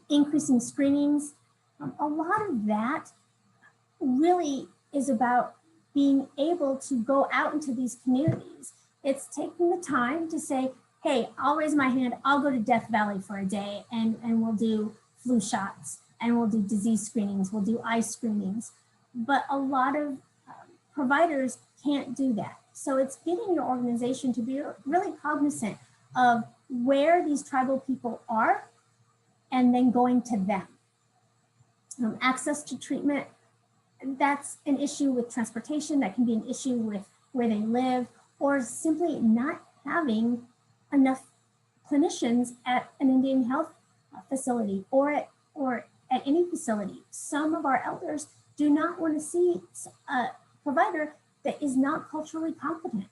Increasing screenings, a lot of that really is about being able to go out into these communities. It's taking the time to say, hey, I'll raise my hand, I'll go to Death Valley for a day and we'll do flu shots and we'll do disease screenings, we'll do eye screenings. But a lot of providers can't do that. So it's getting your organization to be really cognizant of where these tribal people are and then going to them. Access to treatment, that's an issue with transportation, that can be an issue with where they live, or simply not having enough clinicians at an Indian health facility or at any facility. Some of our elders do not want to see a provider that is not culturally competent,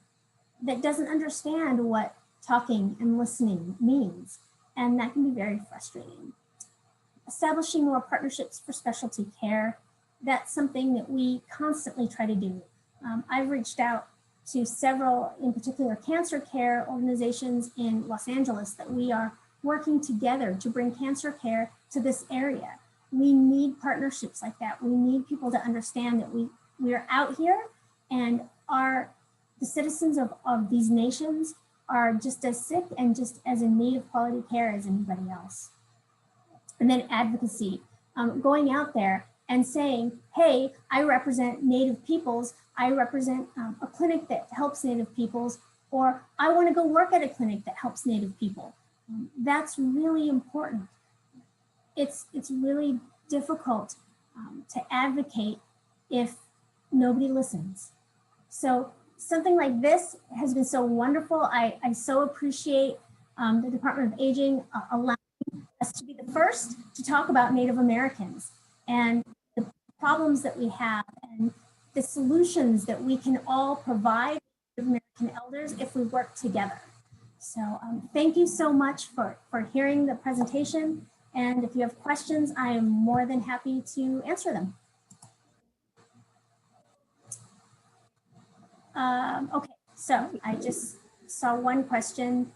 that doesn't understand what talking and listening means. And that can be very frustrating. Establishing more partnerships for specialty care, that's something that we constantly try to do. I've reached out to several, in particular, cancer care organizations in Los Angeles that we are working together to bring cancer care to this area. We need partnerships like that. We need people to understand that we are out here and the citizens of these nations are just as sick and just as in need of quality care as anybody else. And then advocacy, going out there and saying, hey, I represent Native peoples, I represent a clinic that helps Native peoples, or I want to go work at a clinic that helps Native people. That's really important. It's really difficult to advocate if nobody listens. So something like this has been so wonderful. I so appreciate the Department of Aging allowing us to be the first to talk about Native Americans and the problems that we have and the solutions that we can all provide Native American elders if we work together. So thank you so much for hearing the presentation. And if you have questions, I am more than happy to answer them. Okay, so I just saw one question.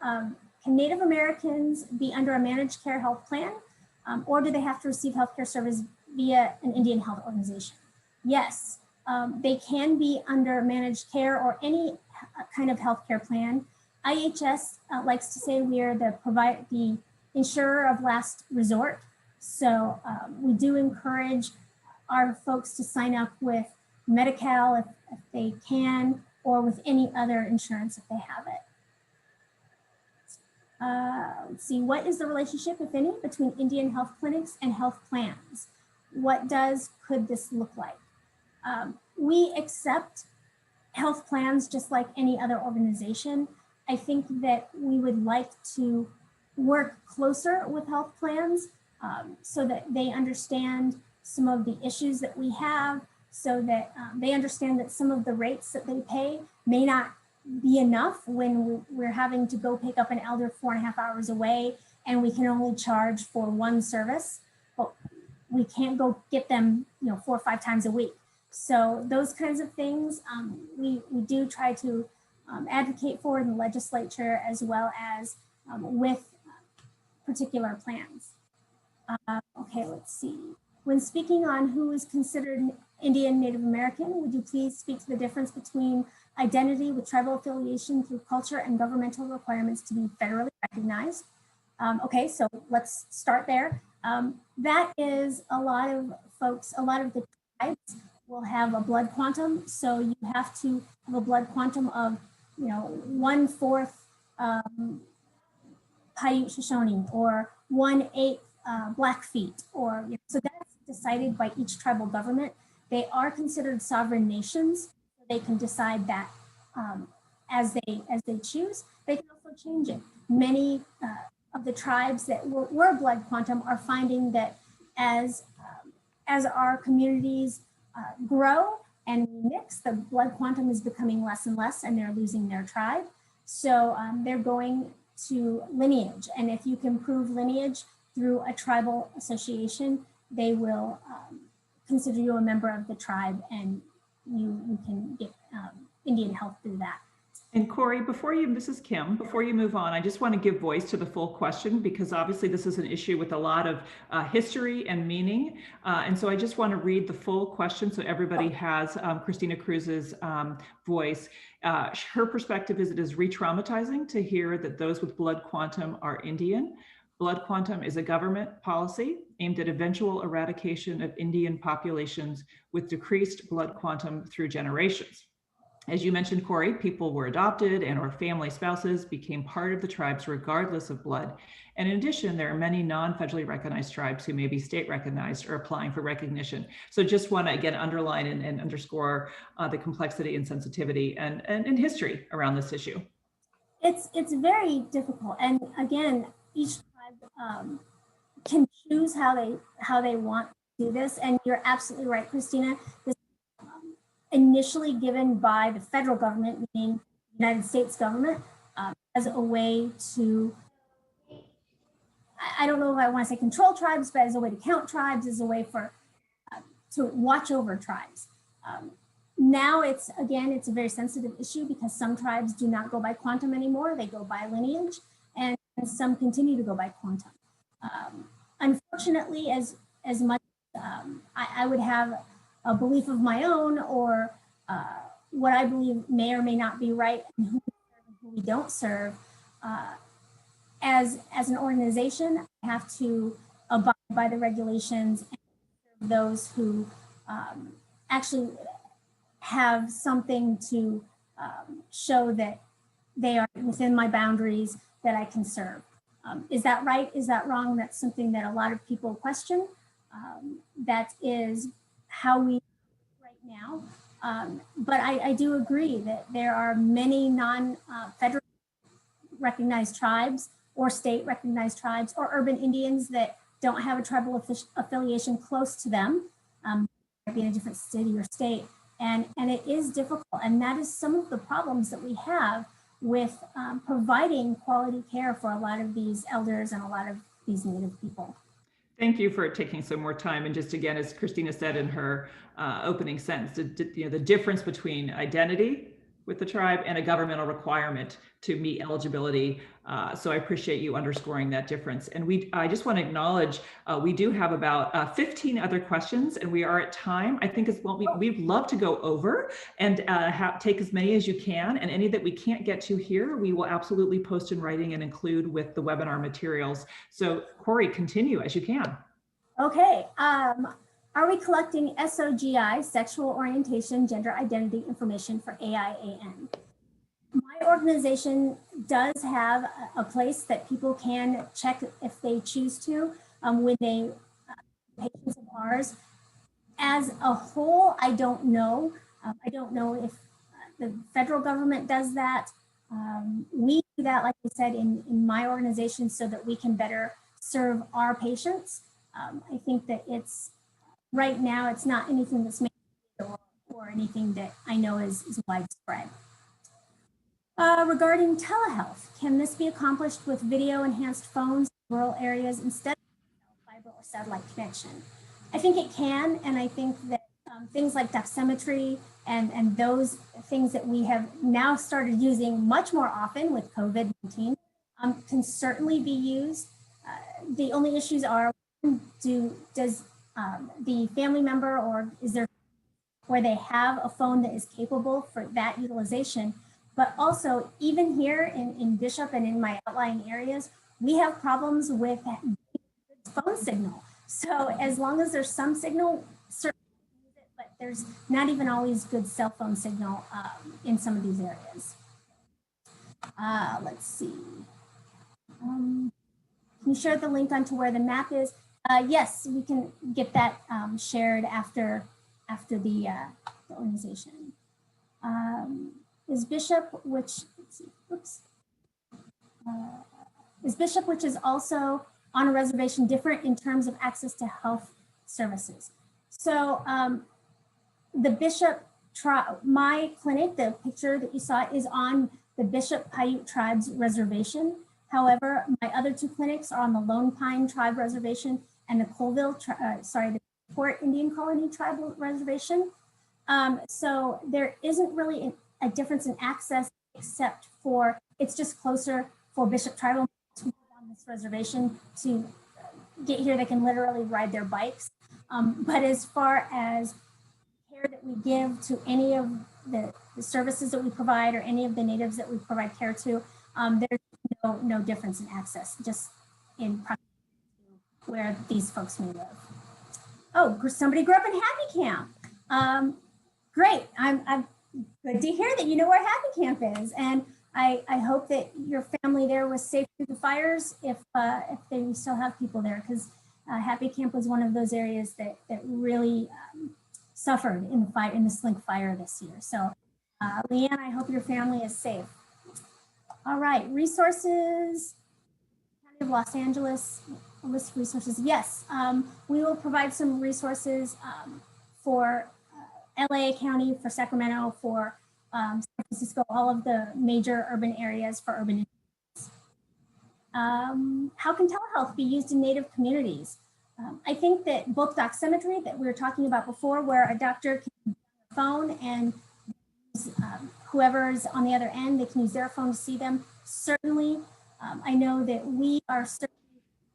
Can Native Americans be under a managed care health plan, or do they have to receive healthcare service via an Indian health organization? Yes, they can be under managed care or any kind of healthcare plan. IHS likes to say we are the insurer of last resort. So we do encourage our folks to sign up with Medi-Cal if they can, or with any other insurance if they have it. Let's see, what is the relationship, if any, between Indian health clinics and health plans? Could this look like? We accept health plans just like any other organization. I think that we would like to work closer with health plans so that they understand some of the issues that we have, so that they understand that some of the rates that they pay may not be enough when we're having to go pick up an elder 4.5 hours away and we can only charge for one service, but we can't go get them 4 or 5 times a week. So those kinds of things we do try to advocate for in the legislature, as well as with particular plans. Okay, let's see. When speaking on who is considered Indian Native American, would you please speak to the difference between identity with tribal affiliation through culture and governmental requirements to be federally recognized? Okay, so let's start there. That is a lot of folks, a lot of the tribes will have a blood quantum. So you have to have a blood quantum of 1/4 Paiute Shoshone or 1/8 Blackfeet, or so that's decided by each tribal government. They are considered sovereign nations. So they can decide that as they choose. They can also change it. Many of the tribes that were blood quantum are finding that as our communities grow and we mix, the blood quantum is becoming less and less, and they're losing their tribe. So they're going to lineage, and if you can prove lineage through a tribal association, they will consider you a member of the tribe, and you can get Indian health through that. And Kori, this is Kim, before you move on, I just want to give voice to the full question, because obviously this is an issue with a lot of history and meaning. And so I just want to read the full question so everybody has Christina Cruz's voice. Her perspective is it is re-traumatizing to hear that those with blood quantum are Indian. Blood quantum is a government policy aimed at eventual eradication of Indian populations with decreased blood quantum through generations. As you mentioned, Kori, people were adopted and or family spouses became part of the tribes regardless of blood. And in addition, there are many non-federally recognized tribes who may be state recognized or applying for recognition. So just want to again underline and underscore the complexity and sensitivity and history around this issue. It's very difficult. And again, each tribe can choose how they want to do this. And you're absolutely right, Christina. This initially given by the federal government, meaning the United States government, as a way to, I don't know if I want to say control tribes, but as a way to count tribes, as a way for to watch over tribes. Now it's a very sensitive issue because some tribes do not go by quantum anymore. They go by lineage, and some continue to go by quantum. Unfortunately, as much I would have a belief of my own, or what I believe may or may not be right, and who we serve and who we don't serve. As an organization, I have to abide by the regulations and serve those who actually have something to show that they are within my boundaries, that I can serve. Is that right? Is that wrong? That's something that a lot of people question. That is how we right now. But I do agree that there are many non-federal recognized tribes or state recognized tribes or urban Indians that don't have a tribal affiliation close to them, maybe in a different city or state. And it is difficult. And that is some of the problems that we have with providing quality care for a lot of these elders and a lot of these Native people. Thank you for taking some more time. And just again, as Christina said in her opening sentence, the difference between identity with the tribe and a governmental requirement to meet eligibility. So I appreciate you underscoring that difference. And I just want to acknowledge, we do have about 15 other questions and we are at time. I think we'd love to go over and take as many as you can. And any that we can't get to here, we will absolutely post in writing and include with the webinar materials. So Kori, continue as you can. Okay. Are we collecting SOGI, sexual orientation, gender identity information for AIAN? My organization does have a place that people can check if they choose to when they patients of ours. As a whole, I don't know. I don't know if the federal government does that. We do that, like I said, in my organization so that we can better serve our patients. I think that right now, it's not anything that's made or anything that I know is widespread. Regarding telehealth, can this be accomplished with video enhanced phones in rural areas instead of fiber or satellite connection? I think it can, and I think that things like doximetry and those things that we have now started using much more often with COVID-19 can certainly be used. The only issues are, does the family member or is there where they have a phone that is capable for that utilization? But also, even here in Bishop and in my outlying areas, we have problems with phone signal. So as long as there's some signal, certainly use it, but there's not even always good cell phone signal in some of these areas. Let's see. Can you share the link onto where the map is? Yes, we can get that shared after the organization. Is Bishop, which, let's see, oops. Is Bishop, which is also on a reservation, different in terms of access to health services? So the Bishop, my clinic, the picture that you saw is on the Bishop Paiute Tribe's reservation. However, my other two clinics are on the Lone Pine Tribe Reservation and the Colville, the Port Indian Colony Tribal Reservation. So there isn't really a difference in access except for, it's just closer for Bishop Tribal to move on this reservation to get here. They can literally ride their bikes. But as far as care that we give to any of the services that we provide or any of the natives that we provide care to, there's no difference in access, just in proximity to where these folks may live. Oh, somebody grew up in Happy Camp. Great, I'm good to hear that you know where Happy Camp is, and I hope that your family there was safe through the fires if they still have people there, because Happy Camp was one of those areas that really suffered in the Slink fire this year. So Leanne, I hope your family is safe. All right, resources, County of Los Angeles, a list of resources. Yes, we will provide some resources for LA County, for Sacramento, for San Francisco, all of the major urban areas for urban Indians. How can telehealth be used in Native communities? I think that both doximetry that we were talking about before, where a doctor can use their phone and use, whoever's on the other end, they can use their phone to see them. Certainly, I know that we are certainly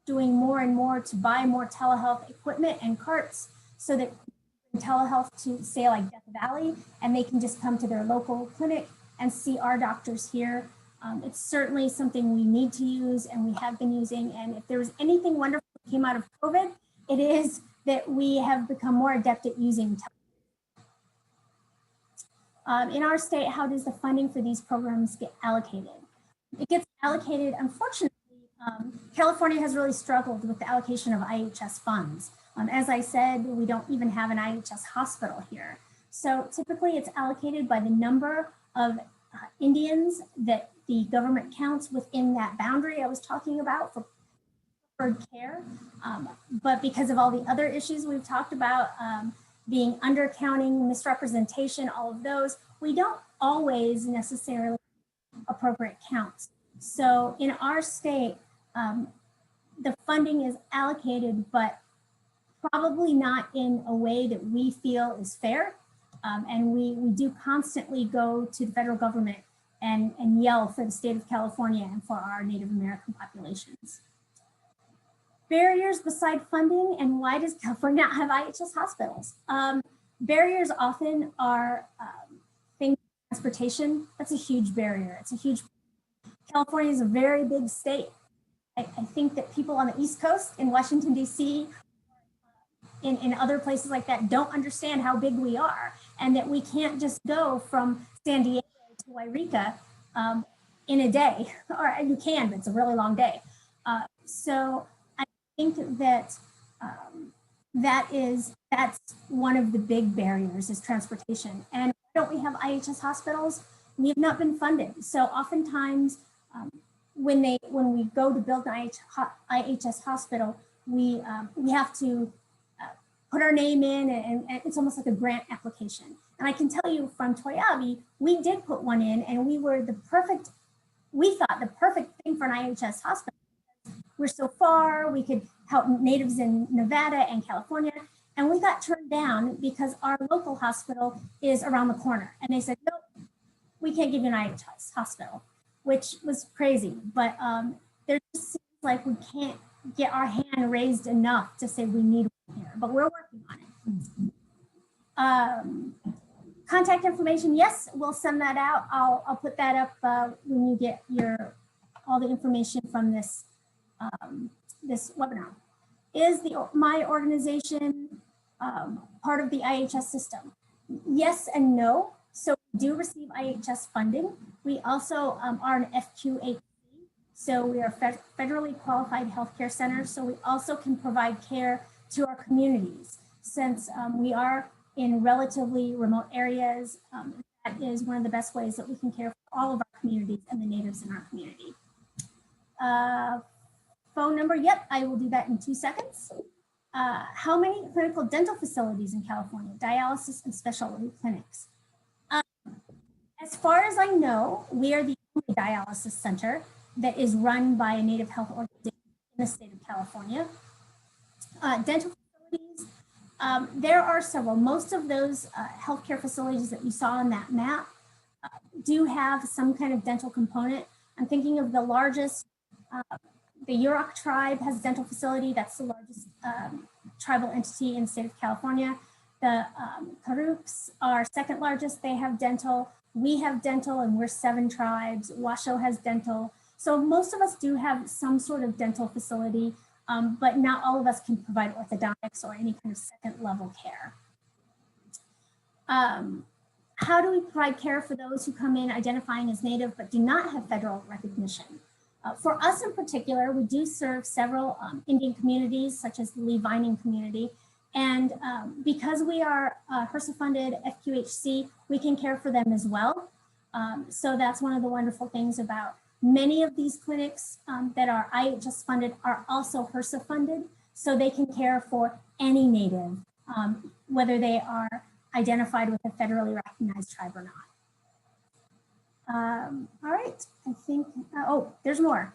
doing more and more to buy more telehealth equipment and carts so that telehealth to say like Death Valley, and they can just come to their local clinic and see our doctors here. It's certainly something we need to use and we have been using. And if there was anything wonderful that came out of COVID, it is that we have become more adept at using telehealth. In our state, how does the funding for these programs get allocated? it gets allocated. Unfortunately, California has really struggled with the allocation of IHS funds. As I said, we don't even have an IHS hospital here. So typically it's allocated by the number of Indians that the government counts within that boundary I was talking about for preferred care. But because of all the other issues we've talked about, being undercounting, misrepresentation, all of those, we don't always necessarily appropriate counts. So in our state, the funding is allocated, but probably not in a way that we feel is fair. And we do constantly go to the federal government and yell for the state of California and for our Native American populations. Barriers beside funding, and why does California not have IHS hospitals? Barriers often are things like transportation. That's a huge barrier. It's a huge, California is a very big state. I think that people on the East Coast in Washington, DC, in other places like that don't understand how big we are, and that we can't just go from San Diego to Wairika in a day, or you can, but it's a really long day. So I think that that's one of the big barriers is transportation. And why don't we have IHS hospitals? We have not been funded. So oftentimes when we go to build an IHS hospital, we have to put our name in, and it's almost like a grant application. And I can tell you from Toiyabe, we did put one in, and we thought the perfect thing for an IHS hospital. We're so far, we could help natives in Nevada and California, and we got turned down because our local hospital is around the corner. And they said, nope, we can't give you an IHS hospital, which was crazy. But there just seems like we can't get our hand raised enough to say we need one here, but we're working on it. Contact information, yes, we'll send that out. I'll put that up when you get all the information from this this webinar. Is my organization part of the IHS system? Yes and no. So we do receive IHS funding. We also are an FQHC. So we are federally qualified healthcare centers. So we also can provide care to our communities. Since we are in relatively remote areas, that is one of the best ways that we can care for all of our communities and the natives in our community. Phone number, yep, I will do that in 2 seconds. How many clinical dental facilities in California, dialysis and specialty clinics? As far as I know, we are the only dialysis center that is run by a Native health organization in the state of California. Dental facilities, there are several. Most of those healthcare facilities that you saw on that map do have some kind of dental component. I'm thinking of the largest, the Yurok tribe has a dental facility. That's the largest tribal entity in the state of California. The Karuks are second largest. They have dental. We have dental, and we're 7 tribes. Washoe has dental. So most of us do have some sort of dental facility, but not all of us can provide orthodontics or any kind of second level care. How do we provide care for those who come in identifying as Native but do not have federal recognition? For us in particular, we do serve several Indian communities, such as the Lee Vining community. And because we are HRSA funded FQHC, we can care for them as well. So that's one of the wonderful things about many of these clinics that are IHS funded are also HRSA funded. So they can care for any Native, whether they are identified with a federally recognized tribe or not. All right, I think, oh, there's more.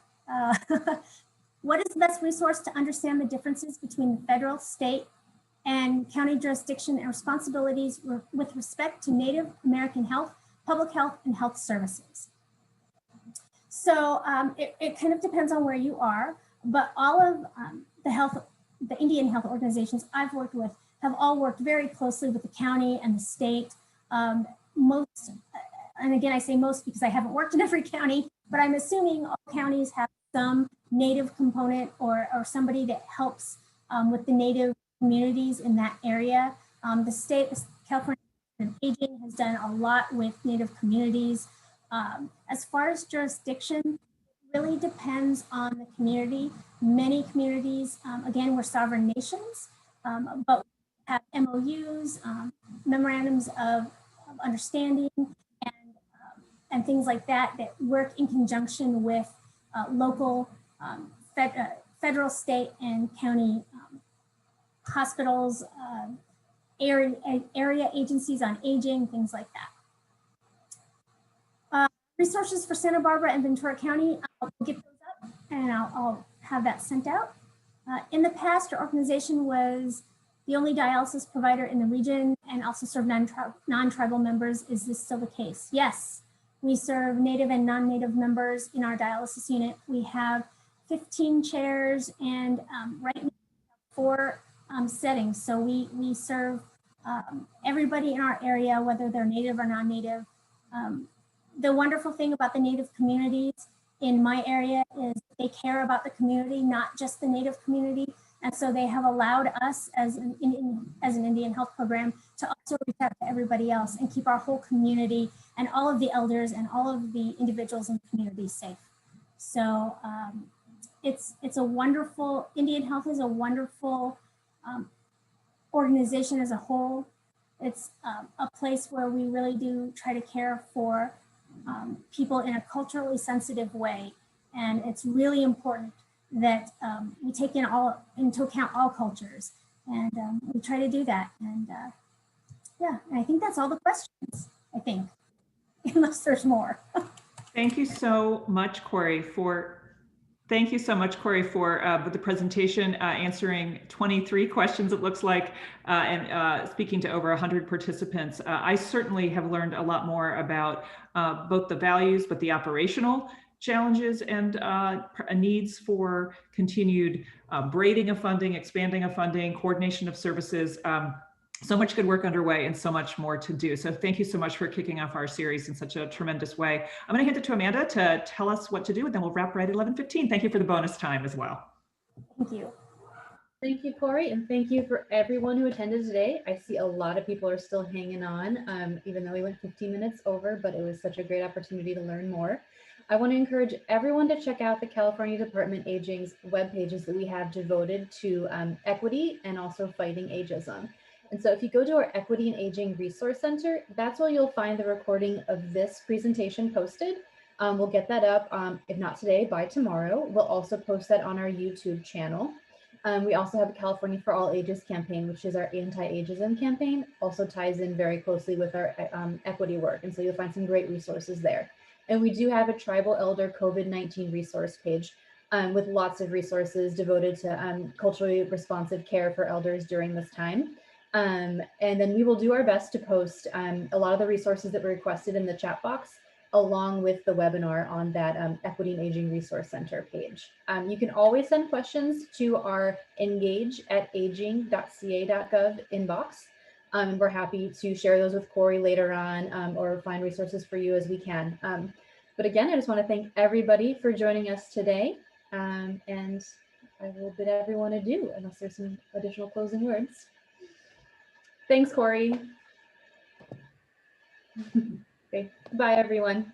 What is the best resource to understand the differences between the federal, state, and county jurisdiction and responsibilities with respect to Native American health, public health, and health services? So it kind of depends on where you are, but all of the Indian health organizations I've worked with have all worked very closely with the county and the state. Most, and again, I say most because I haven't worked in every county, but I'm assuming all counties have some Native component or somebody that helps with the Native communities in that area. The state, California Aging has done a lot with Native communities. As far as jurisdiction, really depends on the community. Many communities, again, we're sovereign nations, but we have MOUs, memorandums of understanding, and things like that that work in conjunction with local, federal, state, and county hospitals, area agencies on aging, things like that. Resources for Santa Barbara and Ventura County, I'll get those up and I'll have that sent out. In the past, our organization was the only dialysis provider in the region and also served non-tribal members. Is this still the case? Yes, we serve Native and non-Native members in our dialysis unit. We have 15 chairs and right now 4 settings. So we serve everybody in our area, whether they're Native or non-Native. The wonderful thing about the Native communities in my area is they care about the community, not just the Native community. And so they have allowed us as an Indian health program to also reach out to everybody else and keep our whole community and all of the elders and all of the individuals in the community safe. So it's a wonderful, Indian Health is a wonderful organization as a whole. It's a place where we really do try to care for people in a culturally sensitive way. And it's really important that we take into account all cultures. And we try to do that. And yeah, and I think that's all the questions, I think, unless there's more. Thank you so much, Kori, for the presentation, answering 23 questions, it looks like, and speaking to over 100 participants. I certainly have learned a lot more about both the values, but the operational challenges and needs for continued braiding of funding, expanding of funding, coordination of services. So much good work underway and so much more to do. So thank you so much for kicking off our series in such a tremendous way. I'm going to hand it to Amanda to tell us what to do, and then we'll wrap right at 11:15. Thank you for the bonus time as well. Thank you. Thank you, Kori, and thank you for everyone who attended today. I see a lot of people are still hanging on, even though we went 15 minutes over, but it was such a great opportunity to learn more. I want to encourage everyone to check out the California Department of Aging's web pages that we have devoted to equity and also fighting ageism. And so if you go to our Equity and Aging Resource Center, that's where you'll find the recording of this presentation posted. We'll get that up, if not today, by tomorrow. We'll also post that on our YouTube channel. We also have a California for All Ages campaign, which is our anti-ageism campaign, also ties in very closely with our equity work. And so you'll find some great resources there. And we do have a Tribal Elder COVID-19 resource page with lots of resources devoted to culturally responsive care for elders during this time. And then we will do our best to post a lot of the resources that were requested in the chat box, along with the webinar on that Equity and Aging Resource Center page. You can always send questions to our engage@aging.ca.gov inbox. And we're happy to share those with Kori later on or find resources for you as we can. But again, I just want to thank everybody for joining us today. And I will bid everyone adieu unless there's some additional closing words. Thanks, Kori. Okay, bye everyone.